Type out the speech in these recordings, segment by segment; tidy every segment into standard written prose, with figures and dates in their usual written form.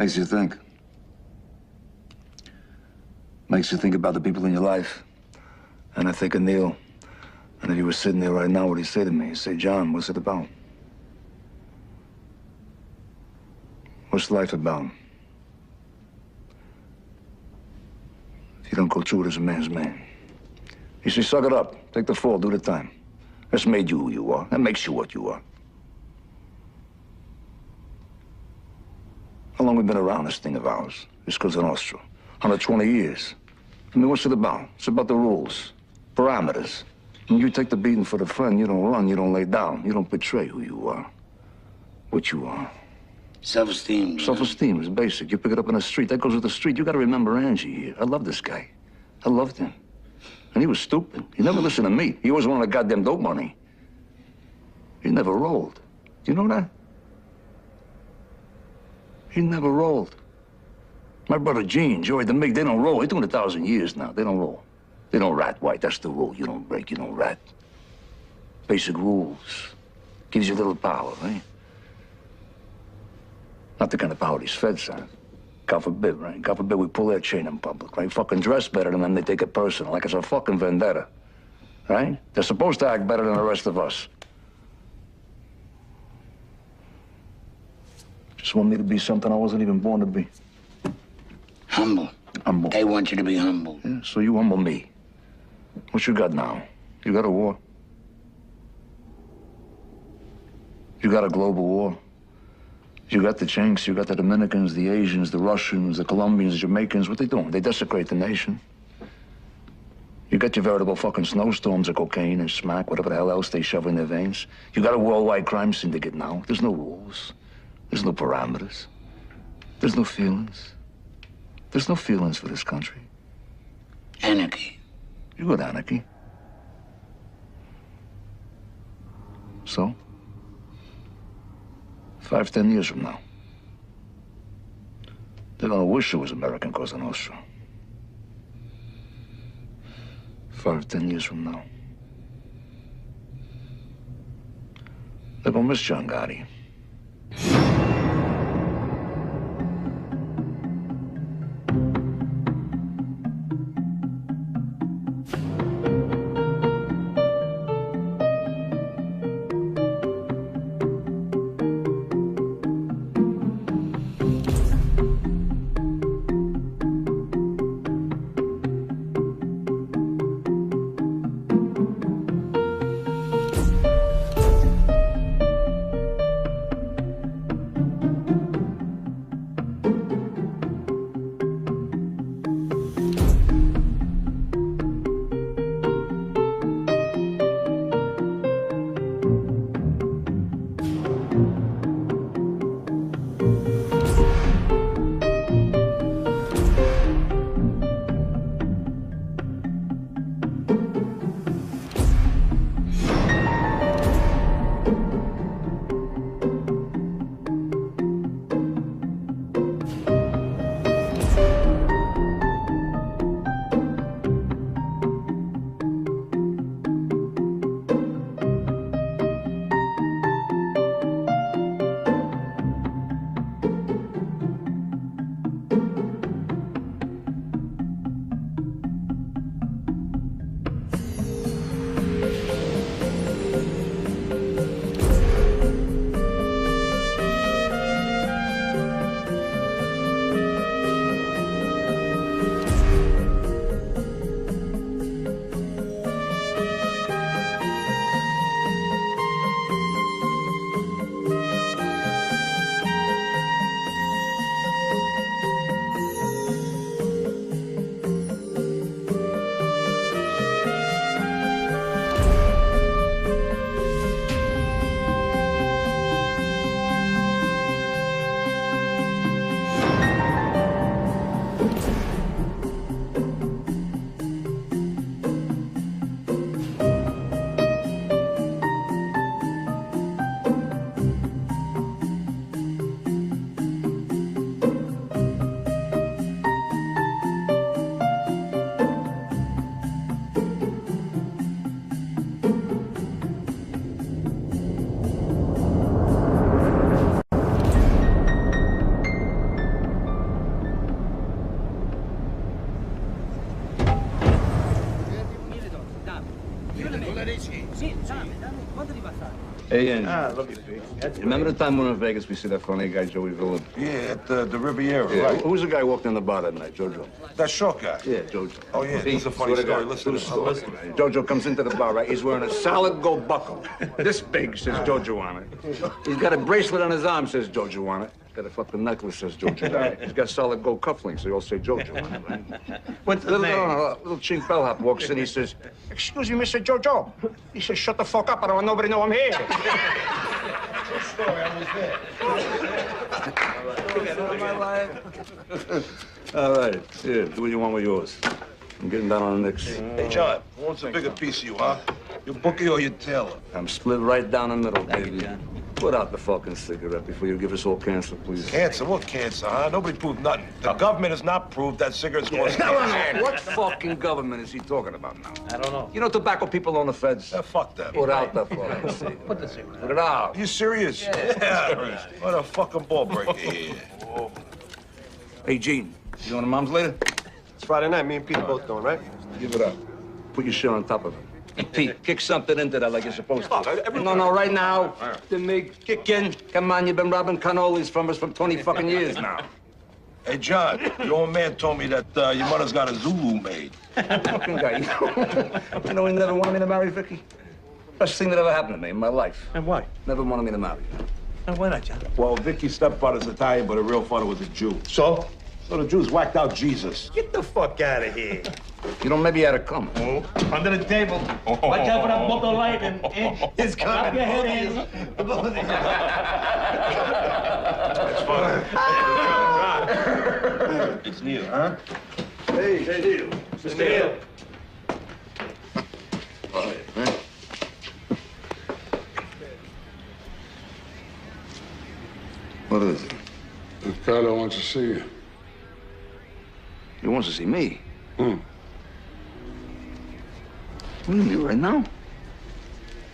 Makes you think. Makes you think about the people in your life. And I think of Neil. And if he was sitting there right now, what'd he say to me? He'd say, John, what's it about? What's life about? If you don't go through it as a man's man. You say, suck it up. Take the fall, do the time. That's made you who you are. That makes you what you are. How long we been around this thing of ours? This Cosa Nostra. 120 years. I mean, what's it about? It's about the rules, parameters. When you take the beating for the friend, you don't run, you don't lay down. You don't betray who you are, what you are. Self-esteem. Self-esteem is basic. You pick it up in the street. That goes with the street. You got to remember Angie here. I love this guy. I loved him. And he was stupid. He never listened to me. He always wanted goddamn dope money. He never rolled. Do you know that? He never rolled. My brother Gene, Joey, the Mig, they don't roll. They're doing 1,000 years now. They don't roll. They don't rat, White. That's the rule. You don't break, you don't rat. Basic rules. Gives you a little power, right? Not the kind of power these feds have. God forbid, right? God forbid we pull their chain in public, right? Fucking dress better than them, they take it personal, like it's a fucking vendetta, right? They're supposed to act better than the rest of us. Just want me to be something I wasn't even born to be. Humble. Humble. They want you to be humble. Yeah, so you humble me. What you got now? You got a war? You got a global war? You got the Chinks, you got the Dominicans, the Asians, the Russians, the Colombians, the Jamaicans. What they doing? They desecrate the nation. You got your veritable fucking snowstorms of cocaine and smack, whatever the hell else they shove in their veins. You got a worldwide crime syndicate now. There's no rules. There's no parameters. There's no feelings. There's no feelings for this country. Anarchy. You got anarchy. So? 5, 10 years from now, they're gonna wish it was American Cosa Nostra. 5, 10 years from now, they're gonna miss John Gotti. Hey, Angie. I love you, Big. Remember the time we were in Vegas, we see that funny guy, Joey Villain? Yeah, at the Riviera, Yeah. right? Who's the guy who walked in the bar that night, Jojo? That short guy. Yeah, Jojo. Oh, yeah, this is a funny Swear to story. God. Listen to True this. story. Jojo comes into the bar, right? He's wearing a solid gold buckle. This big, says Jojo on it. He's got a bracelet on his arm, says Jojo on it. He's got a fucking necklace, says Jojo on it. He's got solid gold cufflinks, they all say Jojo on it, right? What's the name? Little chink bellhop walks in, he says, "Excuse me, Mr. Jojo." He says, "Shut the fuck up, I don't want nobody to know I'm here." True story, I was there. All right, here, do what you want with yours. I'm getting down on the Knicks. Hey, John, who wants a bigger piece of you, huh? Your bookie or your tailor? I'm split right down the middle, baby. Put out the fucking cigarette before you give us all cancer, please. Cancer? What cancer, huh? Nobody proved nothing. The government has not proved that cigarettes cause cancer. What fucking government is he talking about now? I don't know. You know tobacco people own the feds? Fuck them. Put out the fucking cigarette. Put the cigarette. Put it out. Are you serious? Yeah. What a fucking ball breaker here. Hey, Gene, you going to Mom's later? It's Friday night. Me and Pete are both going, right? Give it up. Put your shit on top of it. Pete, kick something into that like you're supposed to. No, right now. Kick in. Come on, you've been robbing cannolis from us for 20 fucking years now. Hey, John, your old man told me that your mother's got a Zulu maid. Fucking guy. You know he never wanted me to marry Vicky? Best thing that ever happened to me in my life. And why? Never wanted me to marry her. And why not, John? Well, Vicky's stepfather's Italian, but her real father was a Jew. So? So the Jews whacked out Jesus. Get the fuck out of here. You know, maybe you had to come. Oh, under the table. Watch out for that bubble light and it's coming. Clap your head, Andy. That's fine. It's Neil, huh? Hey, Neil. Mr. Neil. All right, man. What is it? Ricardo wants to see you. He wants to see me. Hmm. What do you mean, right now?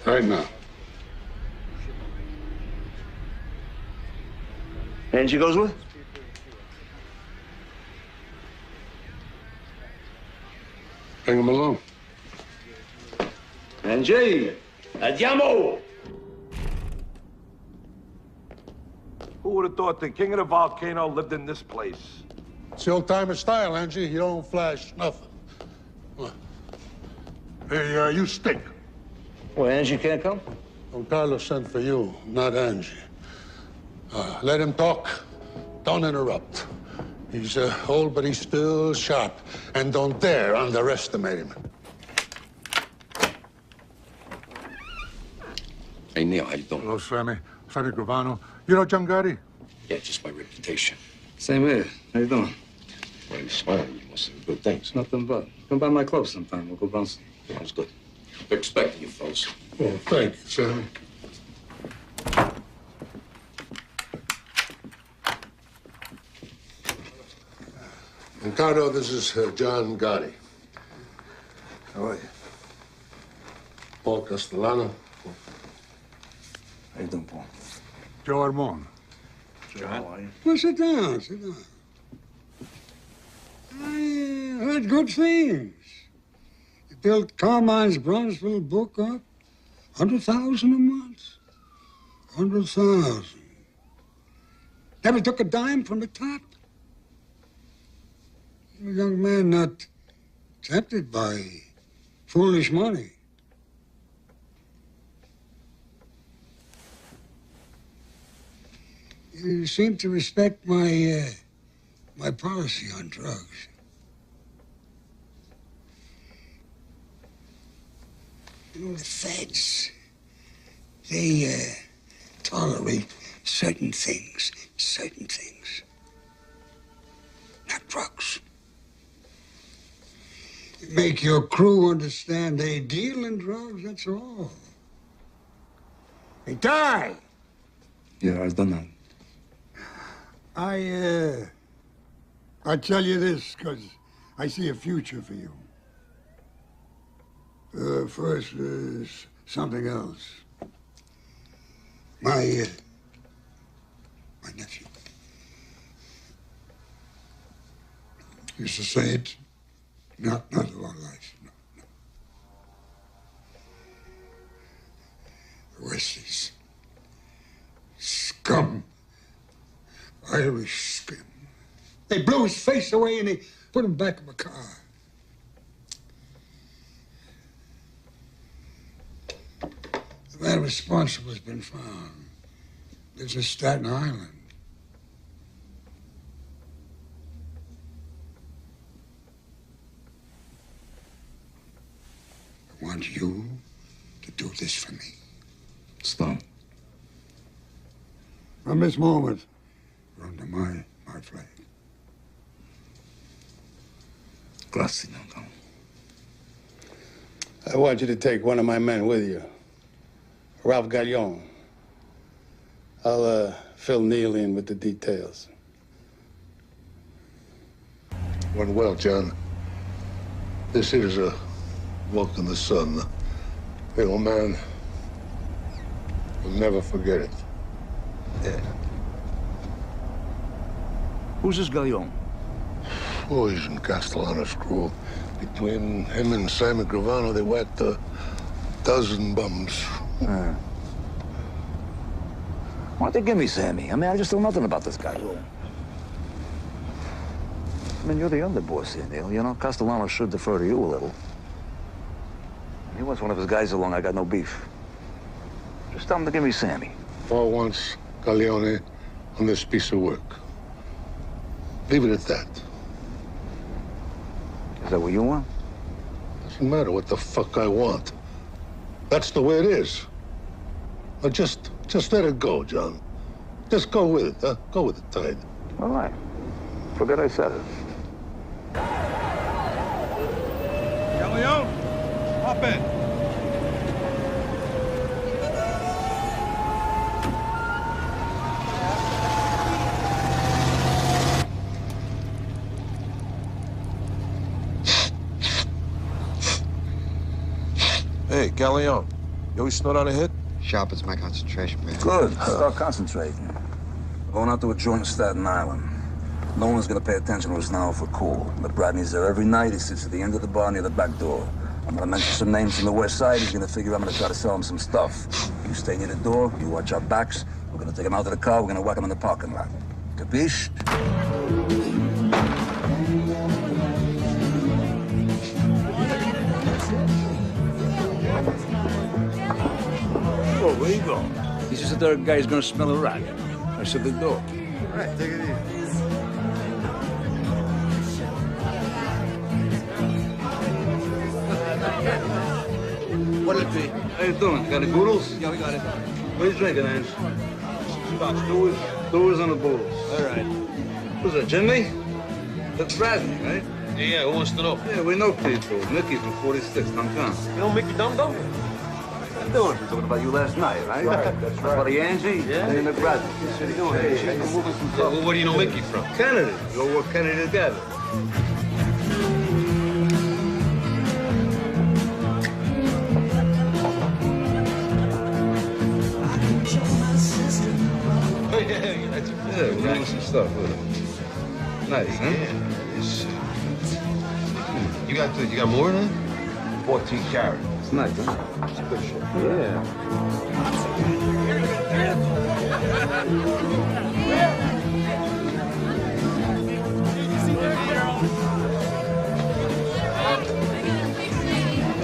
Right now. Angie goes with? Bring him along. Angie! Andiamo! Who would have thought the king of the volcano lived in this place? It's the old-timer style, Angie. You don't flash nothing. What? Hey, you stink. Well, Angie can't come? Don Carlos sent for you, not Angie. Let him talk. Don't interrupt. He's old, but he's still sharp. And don't dare underestimate him. Hey, Neil, how you doing? Hello, Sammy. Sammy Gravano. You know John Gotti? Yeah, just my reputation. Same here. How you doing? Why are you smiling? You must have good things. Nothing but. Come by my club sometime. We'll go bouncing. Sounds good. We're expecting you, fellas. Oh, thank you, Sammy. Ricardo, this is John Gotti. How are you? Paul Castellano. How you doing, Paul? Joe Armon. Joe, how are you? Well, sit down, sit down. I heard good things. You built Carmine's Bronzeville book up. 100,000 a month. 100,000. Never took a dime from the top. You're a young man not tempted by foolish money. You seem to respect my policy on drugs. You know, the feds, they tolerate certain things. Not drugs. You make your crew understand they deal in drugs, that's all. They die. Yeah, I've done that. I tell you this because I see a future for you. First, there's something else. My nephew used to say it, not about life, no. The rest is Irish scum. They blew his face away and they put him back in the car. The man responsible has been found. This is Staten Island. I want you to do this for me. Stop. From this moment, you're under my flag. Grazie, Uncle. I want you to take one of my men with you. Ralph Gallon. I'll fill Neil in with the details. Went well, John. This is a walk in the sun. The old man will never forget it. Yeah. Who's this Gallon? Oh, he's in Castellano's crew. Between him and Sammy Gravano, they whacked a dozen bums. Why don't they give me Sammy? I mean, I just know nothing about this guy. I mean, you're the underboss here, Neil. You know, Castellano should defer to you a little. He wants one of his guys along. I got no beef. Just tell him to give me Sammy. For once, Galleone on this piece of work. Leave it at that. Is that what you want? Doesn't matter what the fuck I want. That's the way it is. Now just let it go, John. Just go with it, huh? Go with the tide. All right. Forget I said it. Galleon, hop in. Hey, Galleon, you always snort on a hit? Sharpens my concentration, man. Good. Start concentrating. We're going out to a joint in Staten Island. No one's gonna pay attention to us now if we're cool. But Bradley's there every night. He sits at the end of the bar near the back door. I'm gonna mention some names from the west side. He's gonna figure I'm gonna try to sell him some stuff. You stay near the door. You watch our backs. We're gonna take him out to the car. We're gonna whack him in the parking lot. Capiche? Oh, where you going? He says the third guy's gonna smell a rat. I said the door. All right, take it easy. What'll it be? How you doing? Got any boodles? Yeah, we got it. What are you drinking, Ange? Doers on the boodles. All right. Who's that, Jimmy? That's Bradley, right? Yeah, who wants to know? Yeah, we know people. Mickey from 46, downtown. You know Mickey Dum Dum? What you doing? We talking about you last night, right? That's right. Buddy Angie? Yeah. And McBradley. What are you doing? Hey, well, where do you know Mickey from? Kennedy. We all work Kennedy together. Yeah, that's Yeah, we're doing some stuff with him. Nice, huh? Yeah, it's, you got more than that? 14 carat. It's nice, huh? It's good shit. Yeah.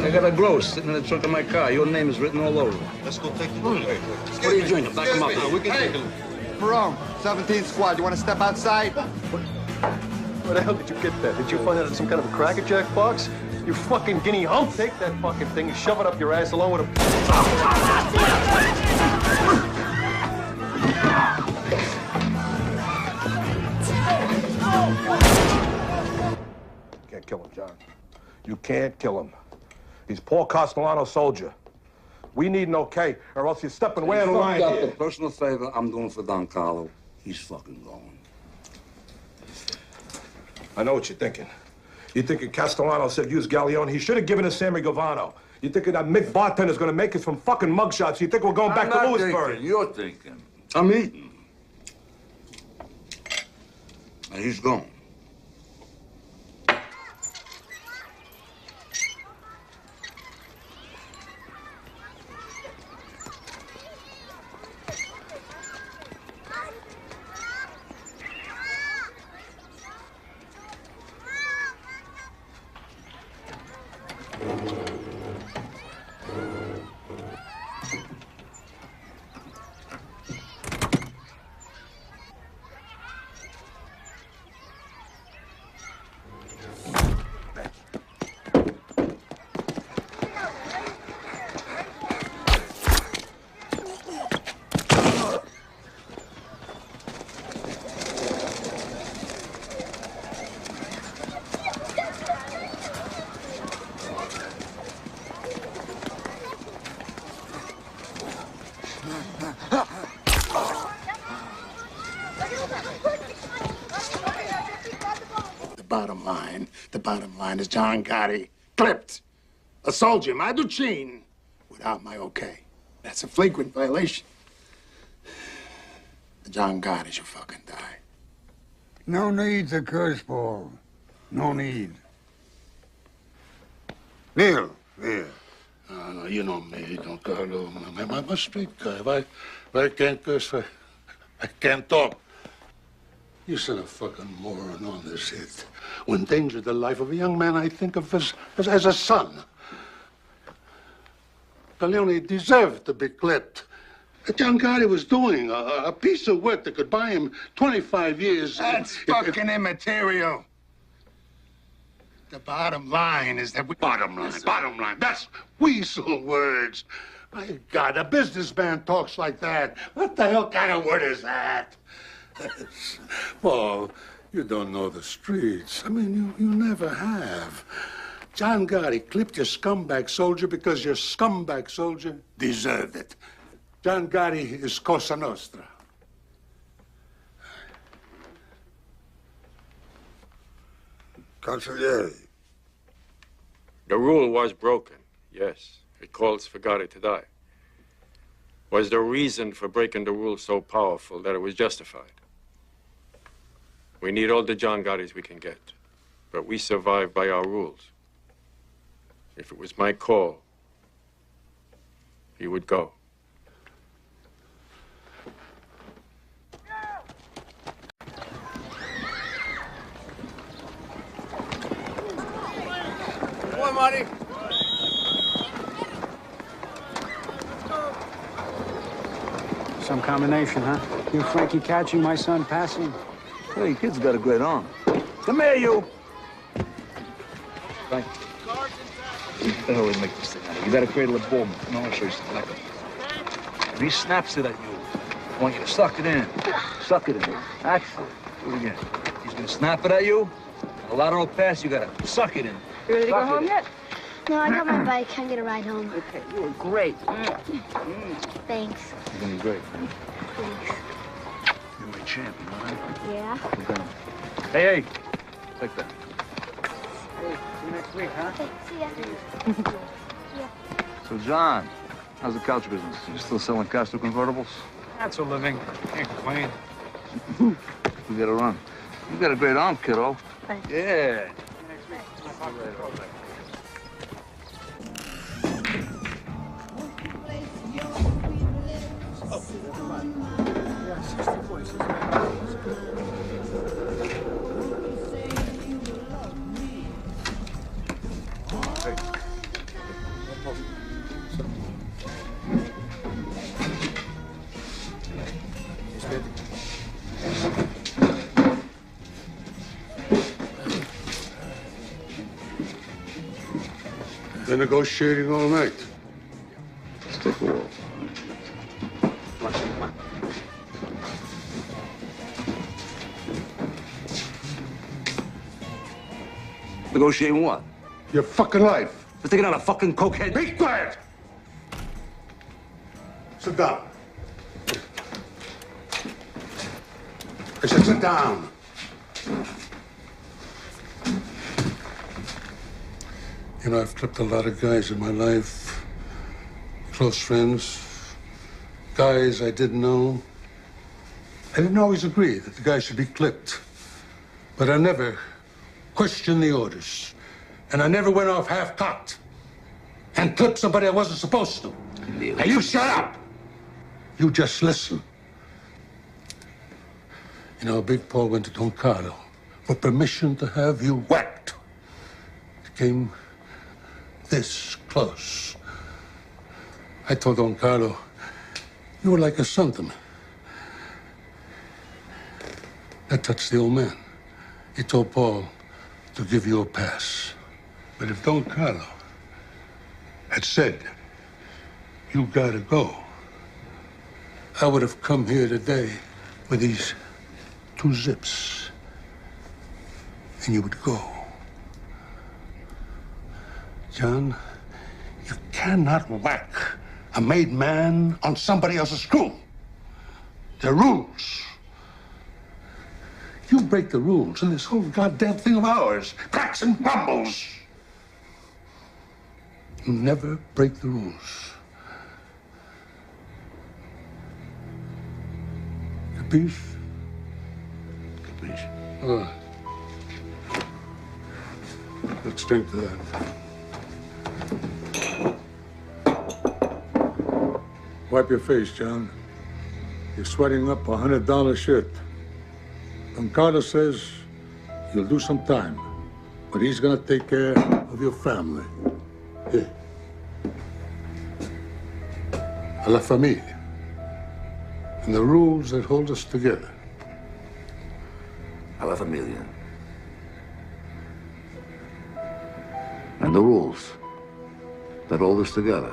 I got a gross sitting in the trunk of my car. Your name is written all over it. Let's go take a look. What are you drinking? Back him up. We can take a look. Perone, 17th squad. You want to step outside? Where the hell did you get that? Did you find that in some kind of a Cracker Jack box? You fucking guinea hump. Take that fucking thing and shove it up your ass along with a... Can't kill him, John. You can't kill him. He's Paul Castellano's soldier. We need an okay, or else you're stepping way out of line Got the here. personal favor I'm doing for Don Carlo. He's fucking going. I know what you're thinking. You're thinking Castellano said use Galleon. He should have given us Sammy Gavano. You're thinking that Mick Bartender's gonna make us from fucking mugshots. You think we're going back to Lewisburg. You're thinking. I'm eating. And he's gone. bottom line. The bottom line is John Gotti clipped a soldier, Maduchin, without my okay. That's a flagrant violation. John Gotti should fucking die. No need to curse, Paul. No need. Neil, here. No, you know me, Don Carlo. I'm a street guy. If I can't curse, I can't talk. You sent a fucking moron on this hit. Who endangered the life of a young man I think of as a son. Galeone deserved to be clipped. John Gotti was doing a piece of work that could buy him 25 years. That's fucking immaterial. The bottom line is that we... Bottom line. That's weasel words. My God, a businessman talks like that. What the hell kind of word is that? Paul, you don't know the streets. I mean, you never have. John Gotti clipped your scumbag soldier because your scumbag soldier deserved it. John Gotti is Cosa Nostra. Consigliere. The rule was broken, yes. It calls for Gotti to die. Was the reason for breaking the rule so powerful that it was justified? We need all the John Gottis we can get, but we survive by our rules. If it was my call, he would go. Come on, Marty. Some combination, huh? You Frankie catching, my son passing. Hey, kid's got a great arm. Come here, you. Frank. What the hell we make this thing out of? You gotta cradle a bull. No, I'll show you something. Like if he snaps it at you, I want you to suck it in. Suck it in. That's it. Do it again. He's gonna snap it at you. A lateral pass, you gotta suck it in. You ready to go home yet? No, I got my bike. I'm gonna ride home. Okay, you were great. Thanks. You're gonna be great. Thanks. You're my champion, all right? Yeah? We're going. Hey, take that. Hey, see you next week, huh? Okay, see ya. Yeah. So, John, how's the couch business? You still selling Castro convertibles? That's a living. Can't complain. We gotta run. You got a great arm, kiddo. Thanks. Yeah. All right. Been negotiating all night. Let's take a walk. Negotiating what? Your fucking life. We're taking out a fucking cokehead. Be quiet! Sit down. I said sit down. You know, I've clipped a lot of guys in my life. Close friends. Guys I didn't know. I didn't always agree that the guy should be clipped. But I never questioned the orders. And I never went off half-cocked and clipped somebody I wasn't supposed to. Now you shut up! You just listen. You know, Big Paul went to Don Carlo for permission to have you whacked. It came this close. I told Don Carlo, you were like a son to me. That touched the old man. He told Paul to give you a pass. But if Don Carlo had said, you gotta go, I would have come here today with these 2 zips, and you would go. John, you cannot whack a made man on somebody else's crew. There are rules. You break the rules in this whole goddamn thing of ours. Cracks and crumbles. You never break the rules. Capiche? Capiche. Let's drink to that. Wipe your face, John. You're sweating up a $100 shirt. Don Carlos says you'll do some time, but he's gonna take care of your family. Here. A la familia. And the rules that hold us together. A la familia. And the rules that hold us together.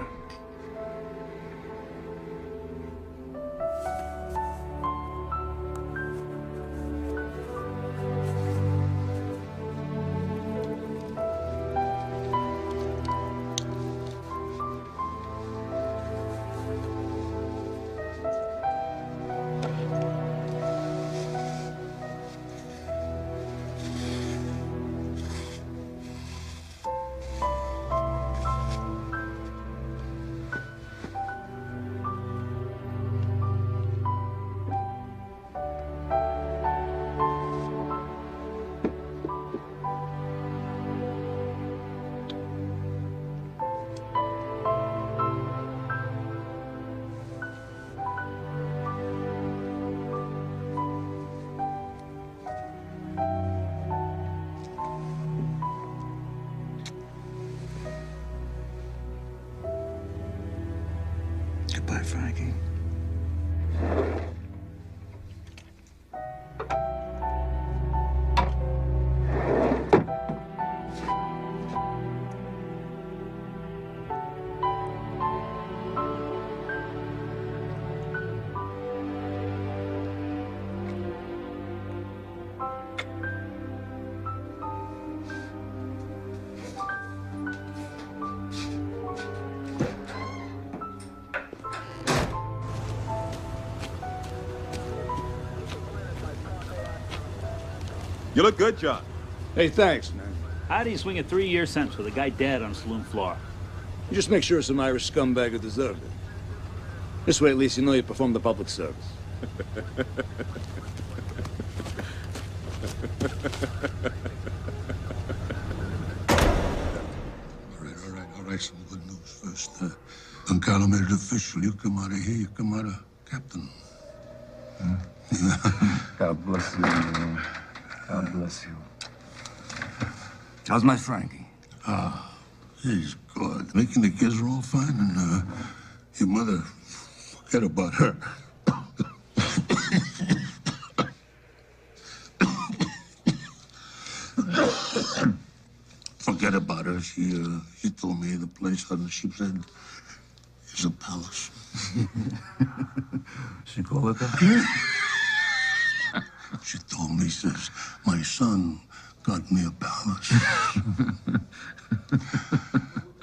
Goodbye, Frankie. You look good, John. Hey, thanks, man. How do you swing a 3-year sentence with a guy dead on a saloon floor? You just make sure some Irish scumbag who deserved it. This way, at least, you know you performed the public service. All right, some good news first. Don Carlo made it official. You come out of here, you come out of captain. God bless you, man. God bless you. How's my Frankie? He's good. Making the kids are all fine, and your mother, forget about her. Forget about her. She told me the place on the Sheep's Head is a palace. She called it that? She told me, says, my son got me a palace.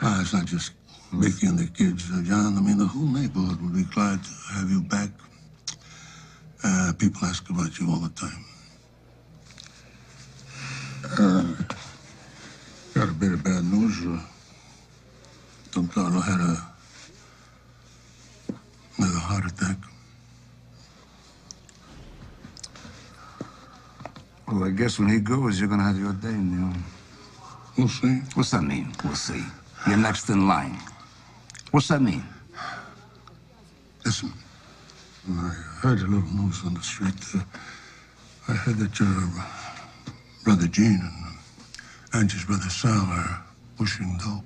It's not just Mickey and the kids, John. I mean, the whole neighborhood would be glad to have you back. People ask about you all the time. Got a bit of bad news. Don Carlo had another heart attack. Well, I guess when he goes, you're gonna have your day, Neil. We'll see. What's that mean? We'll see. You're next in line. What's that mean? Listen, I heard a little news on the street. I heard that your brother Gene and Angie's brother Sal are pushing dope.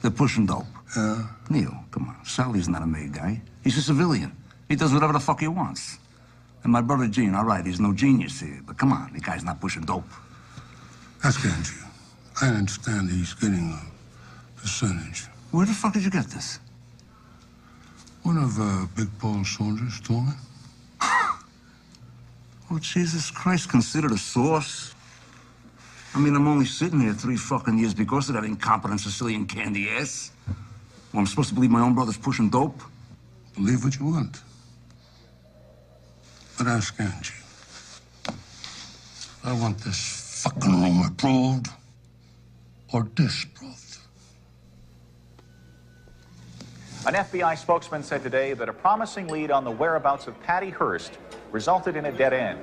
They're pushing dope? Yeah. Neil, come on. Sally's not a made guy. He's a civilian. He does whatever the fuck he wants. And my brother Gene, all right, he's no genius here, but come on, the guy's not pushing dope. Ask Angie. I understand he's getting a percentage. Where the fuck did you get this? One of Big Paul's soldiers told me. Oh, Jesus Christ, considered a source? I mean, I'm only sitting here 3 fucking years because of that incompetent Sicilian candy ass. Well, I'm supposed to believe my own brother's pushing dope? Believe what you want. But ask Angie. I want this fucking room approved or disproved. An FBI spokesman said today that a promising lead on the whereabouts of Patty Hearst resulted in a dead end.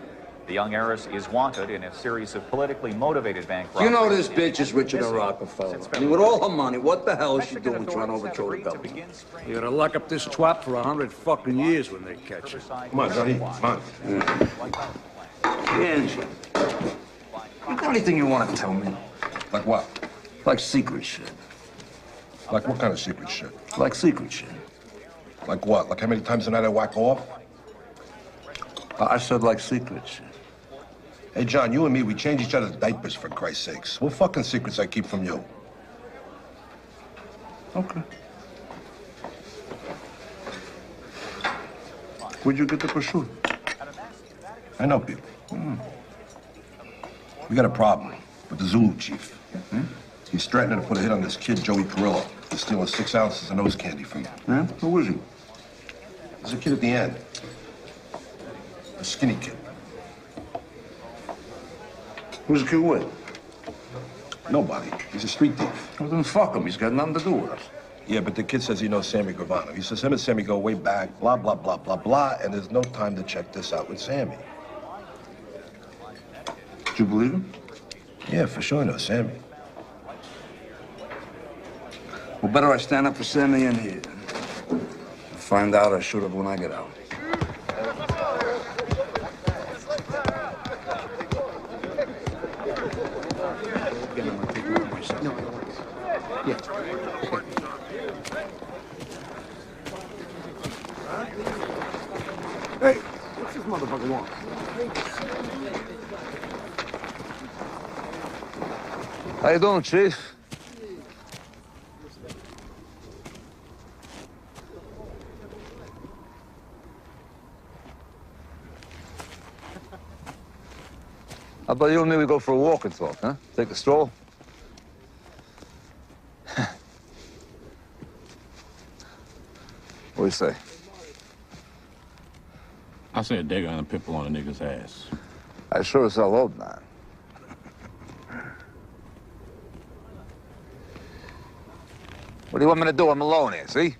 The young heiress is wanted in a series of politically motivated bank robberies. You know this bitch is richer than Rockefeller. I mean, with all her money, what the hell is she doing trying to overthrow the government? You gotta lock up this twat for 100 fucking years when they catch her. Come on, Johnny. Come on. Angie, you got anything you want to tell me? Like what? Like secret shit. Like what kind of secret shit? Like secret shit. Like what? Like how many times a night I whack off? I said like secret shit. Hey, John, you and me, we change each other's diapers, for Christ's sakes. What fucking secrets I keep from you? Okay. Where'd you get the prosciutto? I know people. We got a problem with the Zulu chief. He's threatening to put a hit on this kid, Joey Perillo. He's stealing 6 ounces of nose candy from him. Yeah? Who is he? There's a kid at the end. A skinny kid. Who's the kid with? Nobody. He's a street thief. Well, then fuck him. He's got nothing to do with us. Yeah, but the kid says he knows Sammy Gravano. He says him and Sammy go way back, blah, blah, blah, blah, blah, and there's no time to check this out with Sammy. Do you believe him? Yeah, for sure I know Sammy. Well, better I stand up for Sammy in here. Find out or shoot up when I get out. Hey, what's this motherfucker want? How you doing, Chief? How about you and me, we go for a walk and talk, huh? Take a stroll? What do you say? I said they're gonna pimple on a nigga's ass. I sure as hell hope not. What do you want me to do? I'm alone here, see?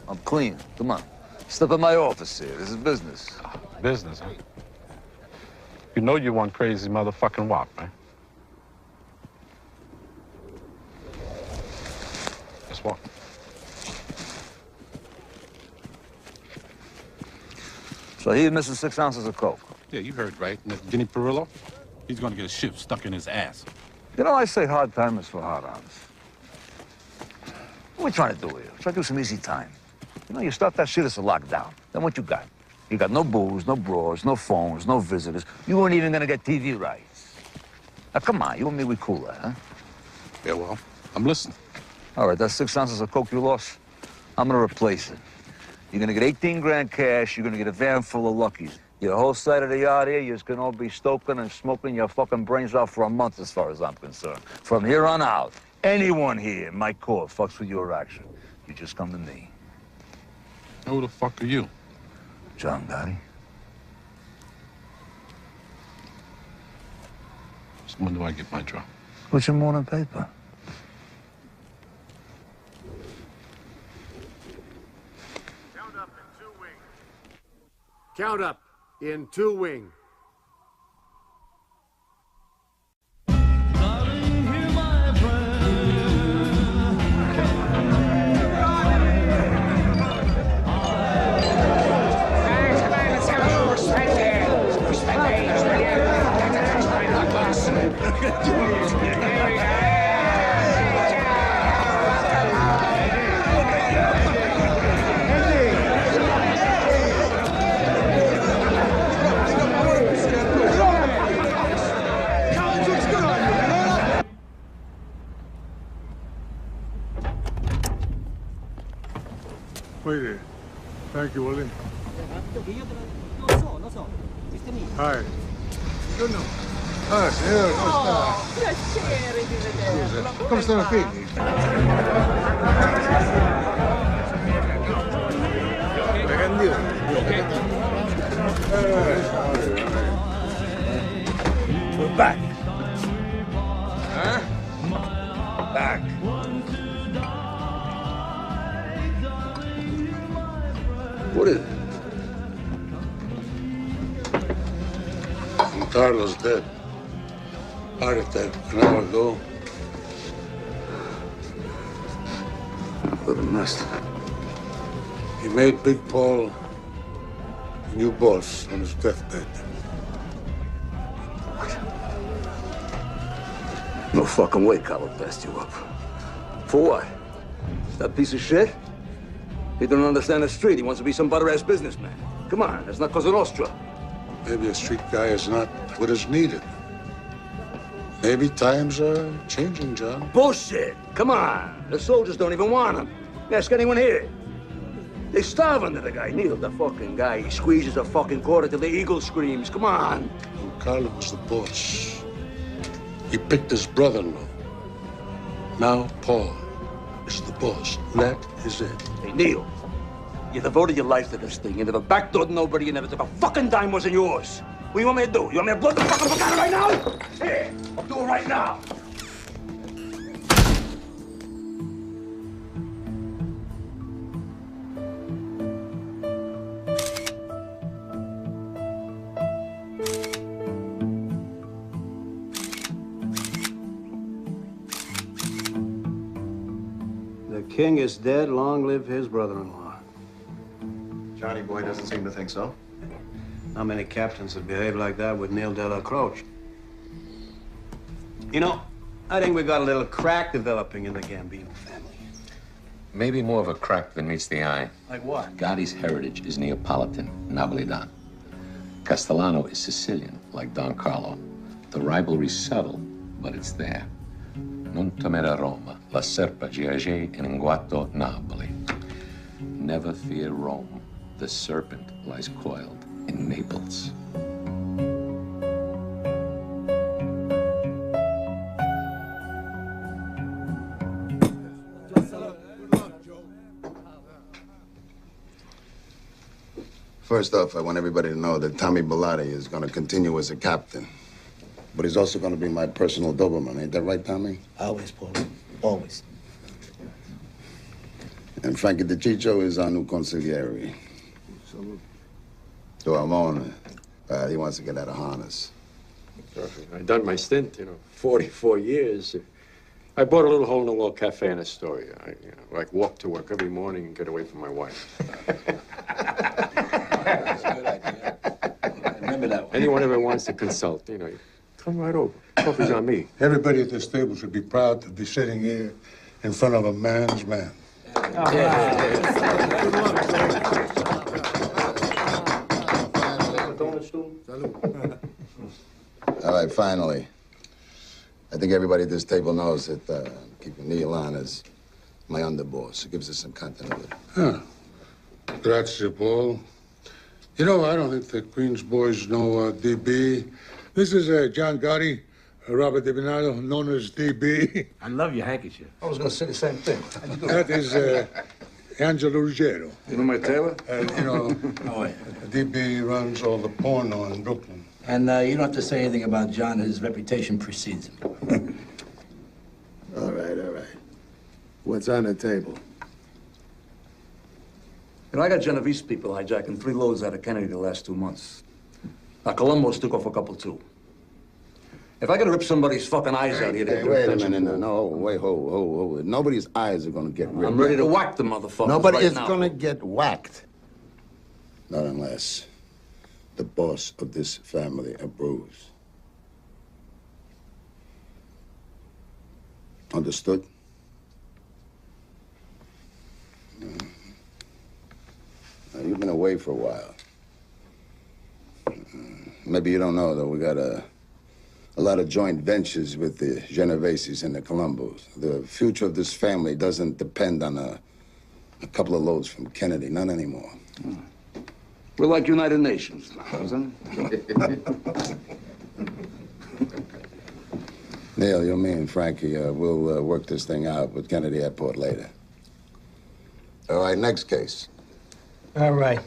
I'm clean. Come on. Step in my office here. This is business. Business, huh? You know you one crazy motherfucking wop, right? Let's walk. So he's missing 6 ounces of coke. Yeah, you heard right. And that Guinea Perillo, he's gonna get a shift stuck in his ass. You know, I say hard timers for hard-ons. What are we trying to do here? Try to do some easy time. You know, you start that shit as a lockdown. Then what you got? You got no booze, no bras, no phones, no visitors. You weren't even gonna get TV rights. Now, come on, you and me, we cooler, huh? Yeah, well, I'm listening. All right, that's 6 ounces of coke you lost. I'm gonna replace it. You're gonna get 18 grand cash. You're gonna get a van full of Luckies. Your whole side of the yard here, you're just gonna all be stoking and smoking your fucking brains out for a month, as far as I'm concerned. From here on out, anyone here in my court fucks with your action. You just come to me. Who the fuck are you? John Gotti. So when do I get my drop? What's your morning paper? Count up in 2 wing. Wait there. Thank you, Willie. Hi. Ah, signore, come sta? Piacere di vederla. Scusa, come stanno i figli? We're back. Huh? Back. What is it? Carlos dead. Heart attack an hour ago. What a mess. He made Big Paul a new boss on his deathbed. No fucking way Carlo passed you up. For what? That piece of shit? He don't understand the street. He wants to be some butter-ass businessman. Come on, that's not Cosa Nostra. Maybe a street guy is not what is needed. Maybe times are changing, John. Bullshit! Come on. The soldiers don't even want him. Ask anyone here. They starve under the guy. Neil, the fucking guy. He squeezes a fucking quarter till the eagle screams. Come on. Well, Carlo was the boss. He picked his brother-in-law. Now Paul is the boss. That is it. Hey, Neil, you devoted your life to this thing. You never backdoored nobody. You never took a fucking dime wasn't yours. What do you want me to do? You want me to blow the fucking fuck out right now? Here, I'll do it right now. The king is dead. Long live his brother-in-law. Johnny boy doesn't seem to think so. Not many captains would behave like that with Neil de la Croce. You know, I think we got a little crack developing in the Gambino family. Maybe more of a crack than meets the eye. Like what? Gotti's heritage is Neapolitan, Napolitan. Castellano is Sicilian, like Don Carlo. The rivalry's subtle, but it's there. Non temere Roma, la serpa giace in guato Napoli. Never fear Rome. The serpent lies coiled in Naples. First off, I want everybody to know that Tommy Bellotti is going to continue as a captain. But he's also going to be my personal Doberman. Ain't that right, Tommy? Always, Paul. Always. And Frankie DeCiccio is our new consigliere. To Ramon, he wants to get out of harness. Perfect. I've done my stint, 44 years. I bought a little hole-in-the-wall cafe in Astoria. I walk to work every morning and get away from my wife. That's a good idea. Remember that one. Anyone ever wants to consult, you come right over. Coffee's on me. Everybody at this table should be proud to be sitting here in front of a man's man. All right, finally. I think everybody at this table knows that keeping Neil on is my underboss. It gives us some continuity. Huh. Grazie, Paul. You know, I don't think the Queens boys know DB. This is John Gotti, Robert DiBernardo, known as DB. I love your handkerchief. I was going to say the same thing. That is Angelo Ruggiero. You know my tailor? DB runs all the porno in Brooklyn. And you don't have to say anything about John. His reputation precedes him. All right, all right. What's on the table? I got Genovese people hijacking 3 loads out of Kennedy the last 2 months. Now, Colombo's took off a couple, too. If I gotta rip somebody's fucking eyes out here... Hey, wait a minute. No, wait, hold. Nobody's eyes are gonna get ripped. I'm ready to whack the motherfuckers Nobody right is now. gonna get whacked. Not unless the boss of this family approves. Understood? Now, you've been away for a while. Maybe you don't know, though, we got a lot of joint ventures with the Genoveses and the Colombos. The future of this family doesn't depend on a couple of loads from Kennedy, not anymore. We're like United Nations now, isn't it? Neil, you, me, and Frankie, we'll work this thing out with Kennedy Airport later. All right, next case. All right.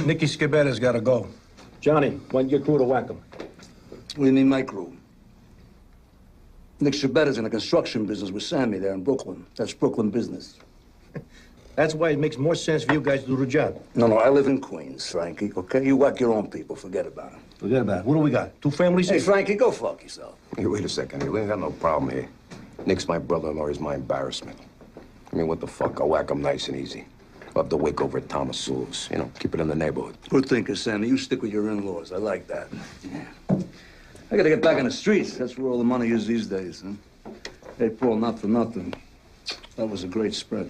Nicky Scabetta's got to go. Johnny, why don't you get crew to whack him? What do you mean, my crew? Nick Shabetta's in the construction business with Sammy there in Brooklyn. That's Brooklyn business. That's why it makes more sense for you guys to do the job. No, I live in Queens, Frankie, okay? You whack your own people. Forget about it. Forget about it. What do we got? 2 families? Hey, Frankie, go fuck yourself. Hey, wait a second. We ain't got no problem here. Nick's my brother-in-law. He's my embarrassment. I mean, what the fuck? I'll whack him nice and easy. I'll have the wake over at Thomas Sewell's. You know, keep it in the neighborhood. Good thinking, Sammy. You stick with your in-laws. I like that. Yeah. I gotta get back on the streets. That's where all the money is these days, huh? Hey, Paul, not for nothing. That was a great spread.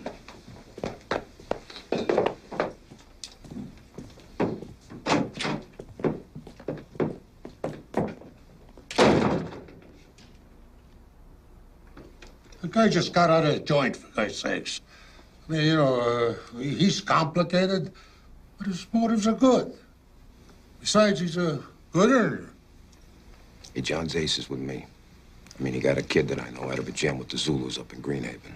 The guy just got out of a joint, for God's sakes. I mean, you know, he's complicated, but his motives are good. Besides, he's a good earner. Hey, John's ace is with me. I mean, he got a kid that I know out of a jam with the Zulus up in Greenhaven.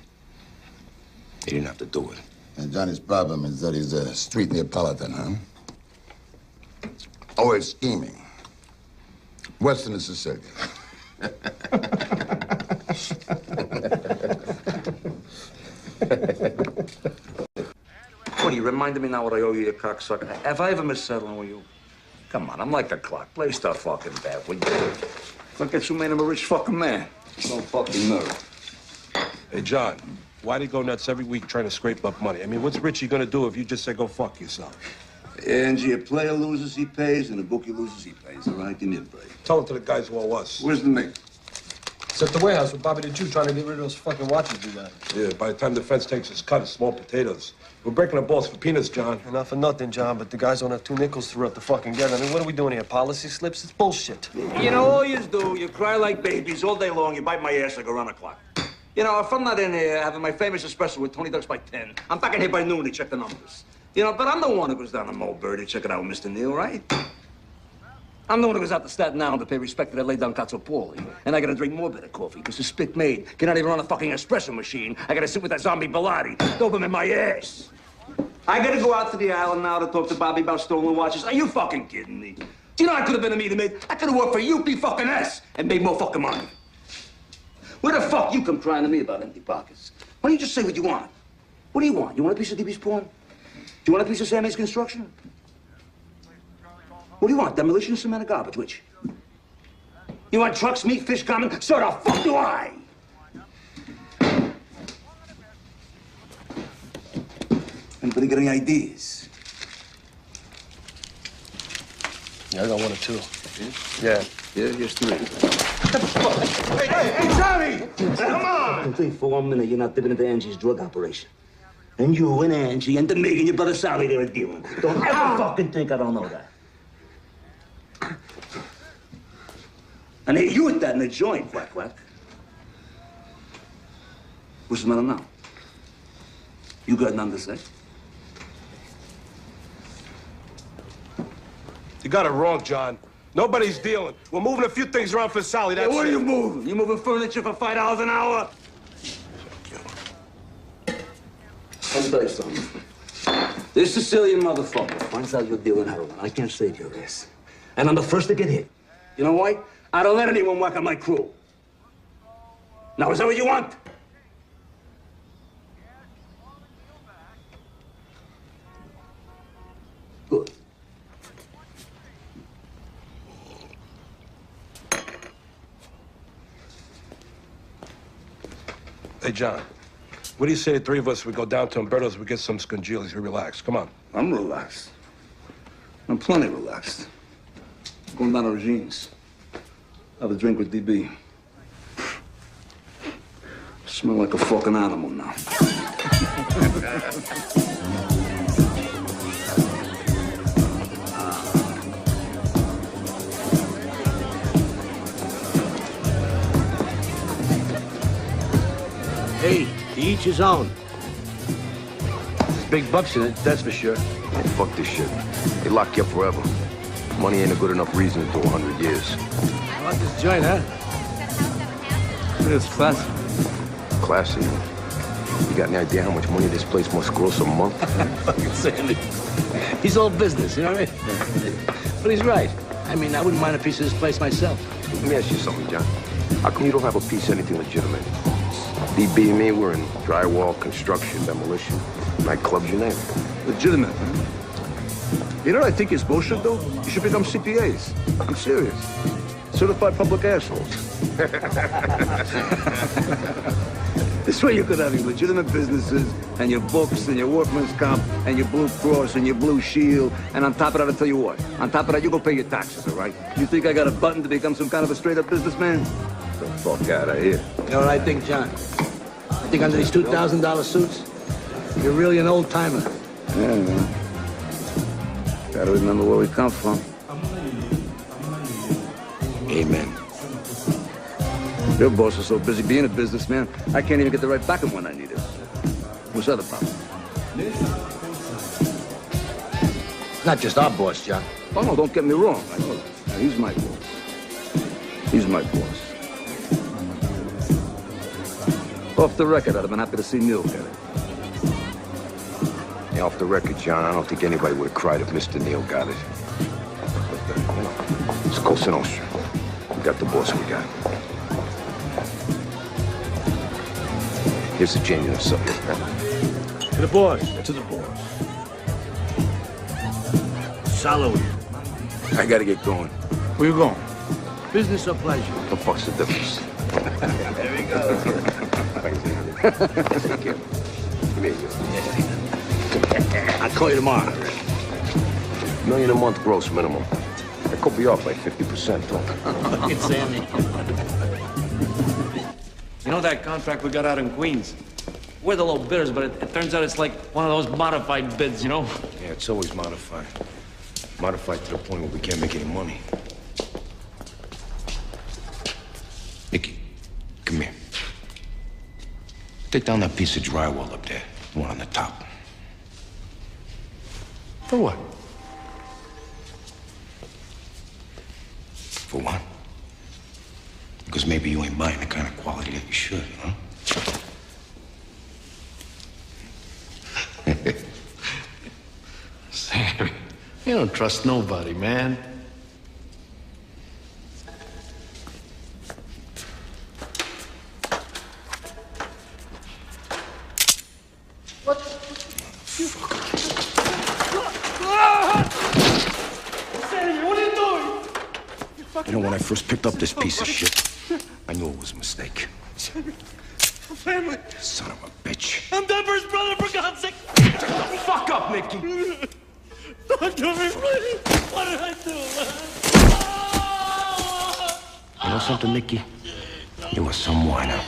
He didn't have to do it. And Johnny's problem is that he's a street Neapolitan, huh? Always scheming. Western and Sicilian. What, you reminded me now what I owe you, you cocksucker? Have I ever missed settling with you? Come on, I'm like a clock. Play stuff fucking bad, will you? Look at you made him a rich fucking man. No fucking nerve. Hey, John, why do you go nuts every week trying to scrape up money? I mean, what's Richie gonna do if you just say go fuck yourself? Angie, a player loses, he pays, and a bookie loses, he pays. All right, give me a break. Tell it to the guys who owe us. Where's the mate? It's at the warehouse with Bobby the Jew trying to get rid of those fucking watches we got. Yeah, by the time the fence takes its cut, it's small potatoes. We're breaking the balls for peanuts, John. Not for nothing, John, but the guys don't have 2 nickels to rub the fucking get. I mean, what are we doing here? Policy slips? It's bullshit. You know, all you do, you cry like babies all day long, you bite my ass like around the clock. You know, if I'm not in here having my famous espresso with Tony Ducks by 10, I'm back in here by noon to check the numbers. You know, but I'm the one who goes down to Mulberry to check it out with Mr. Neal, right? I'm the one who goes out to Staten Island to pay respect to that lay-down Cazzopoli. And I gotta drink more bitter coffee, because the spit made cannot even run a fucking espresso machine. I gotta sit with that zombie Bilotti, Doberman in my ass. I gotta go out to the island now to talk to Bobby about stolen watches. Are you fucking kidding me? Do you know I could have been a meter maid? I could have worked for UP and made more fucking money. Where the fuck you come crying to me about empty pockets? Why don't you just say what you want? What do you want? You want a piece of DB's porn? Do you want a piece of Sammy's construction? What do you want? Demolition, cement, or garbage? Which? You want trucks, meat, fish, common? So the fuck do I? Anybody got any ideas? Yeah, I got 1 or 2. Yeah? Yeah, here's 3. Hey, Tommy! Come on! Don't think for 1 minute you're not dipping into Angie's drug operation. And you and Angie and Domingue and your brother Sally, they're dealing. Don't ever fucking think I don't know that. And hey, you with that in the joint, quack, quack. What's the matter now? You got nothing to say? You got it wrong, John. Nobody's dealing. We're moving a few things around for Sally, that's what it. are you moving? You moving furniture for $5 an hour? Let me tell you something. This Sicilian motherfucker finds out you're dealing heroin. I can't save your ass. And I'm the first to get hit. You know why? I don't let anyone whack on my crew. Now, is that what you want? Good. Hey, John, what do you say the 3 of us, we go down to Umberto's, we get some scongilis, we relax. Come on. I'm relaxed. I'm plenty relaxed. Going down to Regine's. Have a drink with DB. Smell like a fucking animal now. Hey, to each his own. There's big bucks in it, that's for sure. Oh, fuck this shit. They lock you up forever. Money ain't a good enough reason to do 100 years. I like this joint, huh? It's classy. Classy? You got any idea how much money this place must gross a month? Fucking Sandy. He's all business, you know what I mean? But he's right. I mean, I wouldn't mind a piece of this place myself. Let me ask you something, John. How come you don't have a piece of anything legitimate? DB and me, we're in drywall, construction, demolition, nightclubs, you name it. Legitimate, man. You know what I think is bullshit, though? You should become CPAs. I'm serious. Certified public assholes. This way you could have your legitimate businesses and your books and your workman's comp and your Blue Cross and your Blue Shield. And on top of that, I'll tell you what. On top of that, you go pay your taxes, all right? You think I got a button to become some kind of a straight-up businessman? Get the fuck out of here. You know what I think, John? I think under these $2,000 suits, you're really an old-timer. Yeah, man. Gotta remember where we come from. Amen. Your boss is so busy being a businessman, I can't even get the right back of when I need it. What's the other problem? It's not just our boss, John. Oh, no, don't get me wrong. I know that. He's my boss. He's my boss. Off the record, I'd have been happy to see Neil get it. Yeah, off the record, John, I don't think anybody would have cried if Mr. Neil got it. But, you know, it's Cosa Nostra. We got the boss we got. Here's the genuine subject. To the boss. To the boss. Salud. I gotta get going. Where you going? Business or pleasure? What the fuck's the difference? There we go. Take care. Come here. I'll call you tomorrow. $1 million a month gross minimum. That could be off by 50%, though. It's Sammy. You know that contract we got out in Queens? We're the low bidders, but it turns out it's like one of those modified bids, you know? Yeah, it's always modified. Modified to the point where we can't make any money. Nicky, come here. Take down that piece of drywall up there. The one on the top. For what? For what? Because maybe you ain't buying the kind of quality that you should, huh? Sammy, you don't trust nobody, man. You know, when I first picked up this piece of shit, I knew it was a mistake. Family. Son of a bitch. I'm Denver's brother, for God's sake. Fuck up, Nicky. Don't do me, please. What did I do, man? You know something, Nicky? You were some whiner.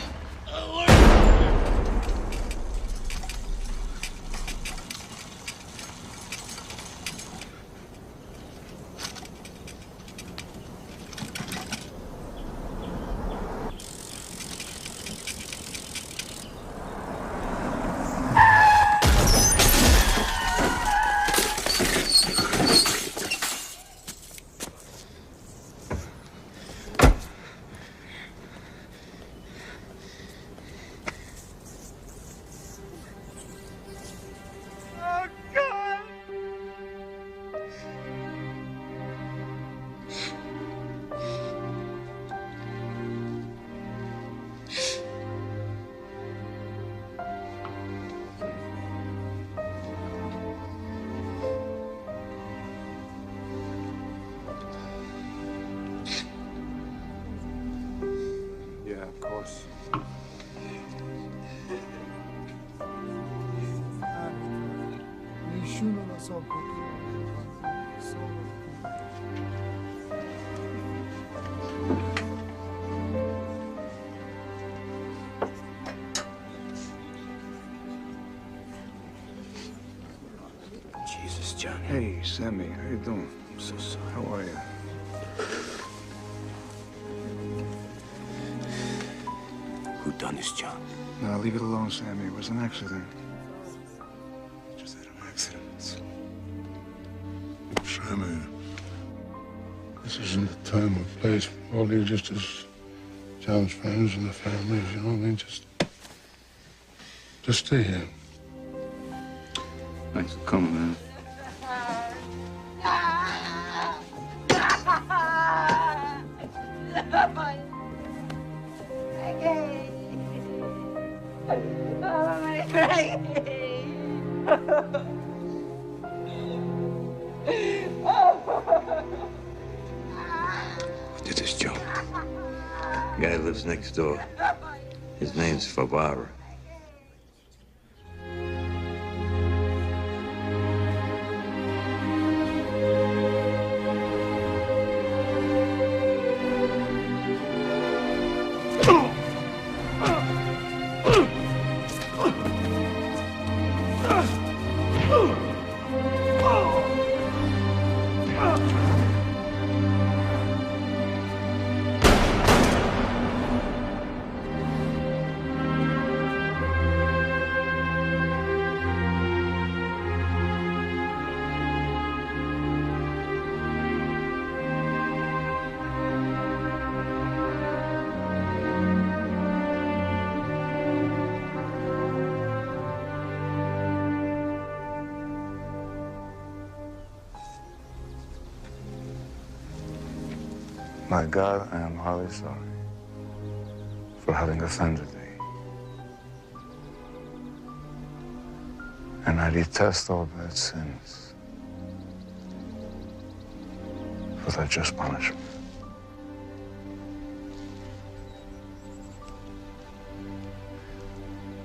Yeah, of course. Jesus, John. Hey, Sammy, how you doing? I'm so sorry. How are you? Who done this, John? No, leave it alone, Sammy. It was an accident. Just had an accident. Sammy, this isn't the time or place for all you just as John's friends and the families, you know what I mean? Just stay here. Thanks for coming, man. Did this, Joe? Guy lives next door. His name's Favara. My God, I am highly sorry for having offended thee. And I detest all bad sins for their just punishment.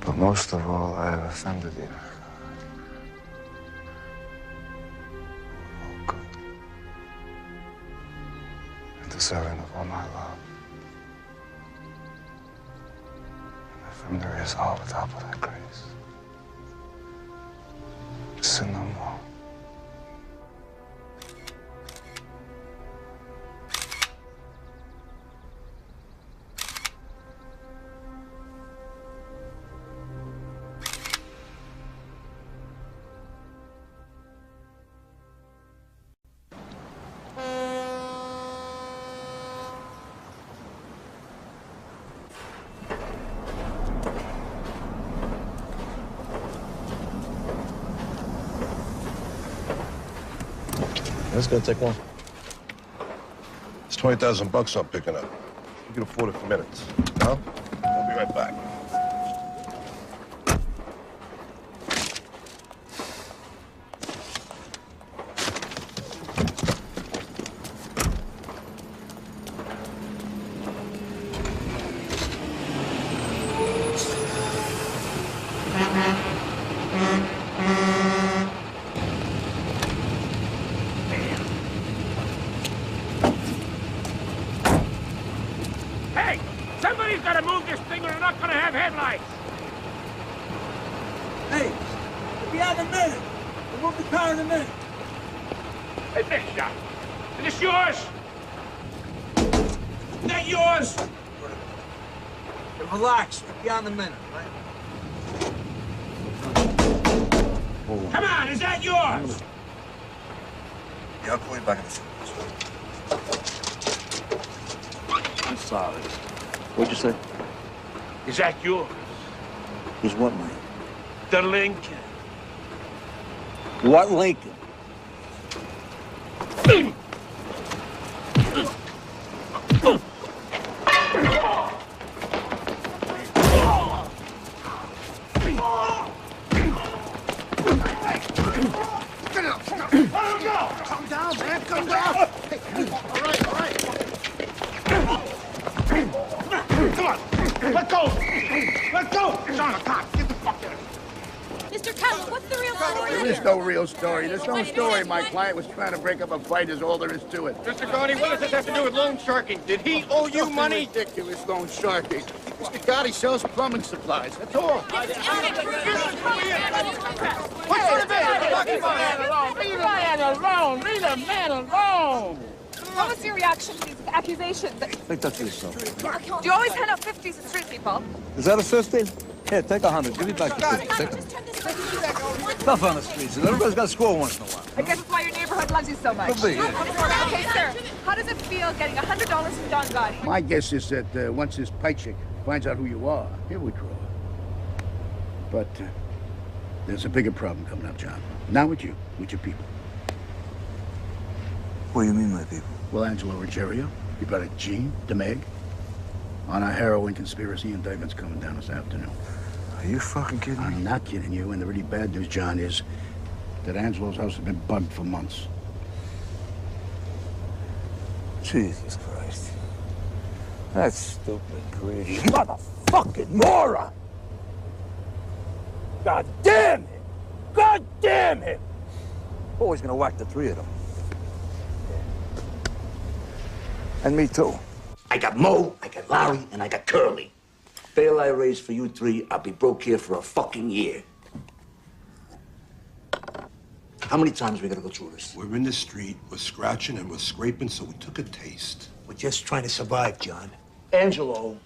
But most of all, I have offended thee, my God. Oh, good. And deserving of all my love. And from there is all without but thy grace. To sin no more. That's gonna take long. It's 20,000 bucks I'm picking up. You can afford it for minutes. No? I'll be right back. Hey! Somebody's gotta move this thing or we're not gonna have headlights! Hey, we'll be out in a minute. We'll move the car in a minute. Hey, this shot. Is this yours? Is that yours? Relax, we'll be out in a minute, right? Come on, is that yours? Yeah, I'll call you back in a second. I'm sorry. What'd you say? Is that yours? Is what, mate? The Lincoln. What Lincoln? Calm down, man. Calm down. Hey, all right. Come on. Let go. Let go. John, a cop. Get the fuck out of here. Mr. Cutler, what's the real story? There is no real story. There's no story. My client was trying to break up a fight is all there is to it. Mr. Gotti, what does this have to do with loan sharking? Did he owe you Nothing money? ridiculous loan sharking. Mr. Gotti sells plumbing supplies. That's all. What sort of man? Leave the man alone. Leave the man alone. Leave the man alone. What was your reaction to these accusations? Take that to yourself. Do you always hand out 50s to street people? Is that a 50? Here, take 100. Give me back the 50. Take it. Stuff on the streets, and everybody's got to score once in a while. I guess it's why your neighborhood loves you so much. Could be, yeah. Okay, sir. How does it feel getting $100 from Don Gotti? My guess is that once this pipe chick finds out who you are, he'll withdraw. But there's a bigger problem coming up, John. Not with you, with your people. What do you mean, my people? Well, Angelo Ruggiero, your brother Gene, DeMeg, on a heroin conspiracy indictment's coming down this afternoon. Are you fucking kidding me? I'm not kidding you, and the really bad news, John, is that Angelo's house has been bugged for months. Jesus Christ. That stupid, greedy motherfucking moron! God damn him! God damn him! Always gonna whack the three of them. And me too. I got Mo, I got Larry, and I got Curly. Bail I raise for you three, I'll be broke here for a fucking year. How many times we gotta go through this? We're in the street, we're scratching and we're scraping, so we took a taste. We're just trying to survive, John. Angelo,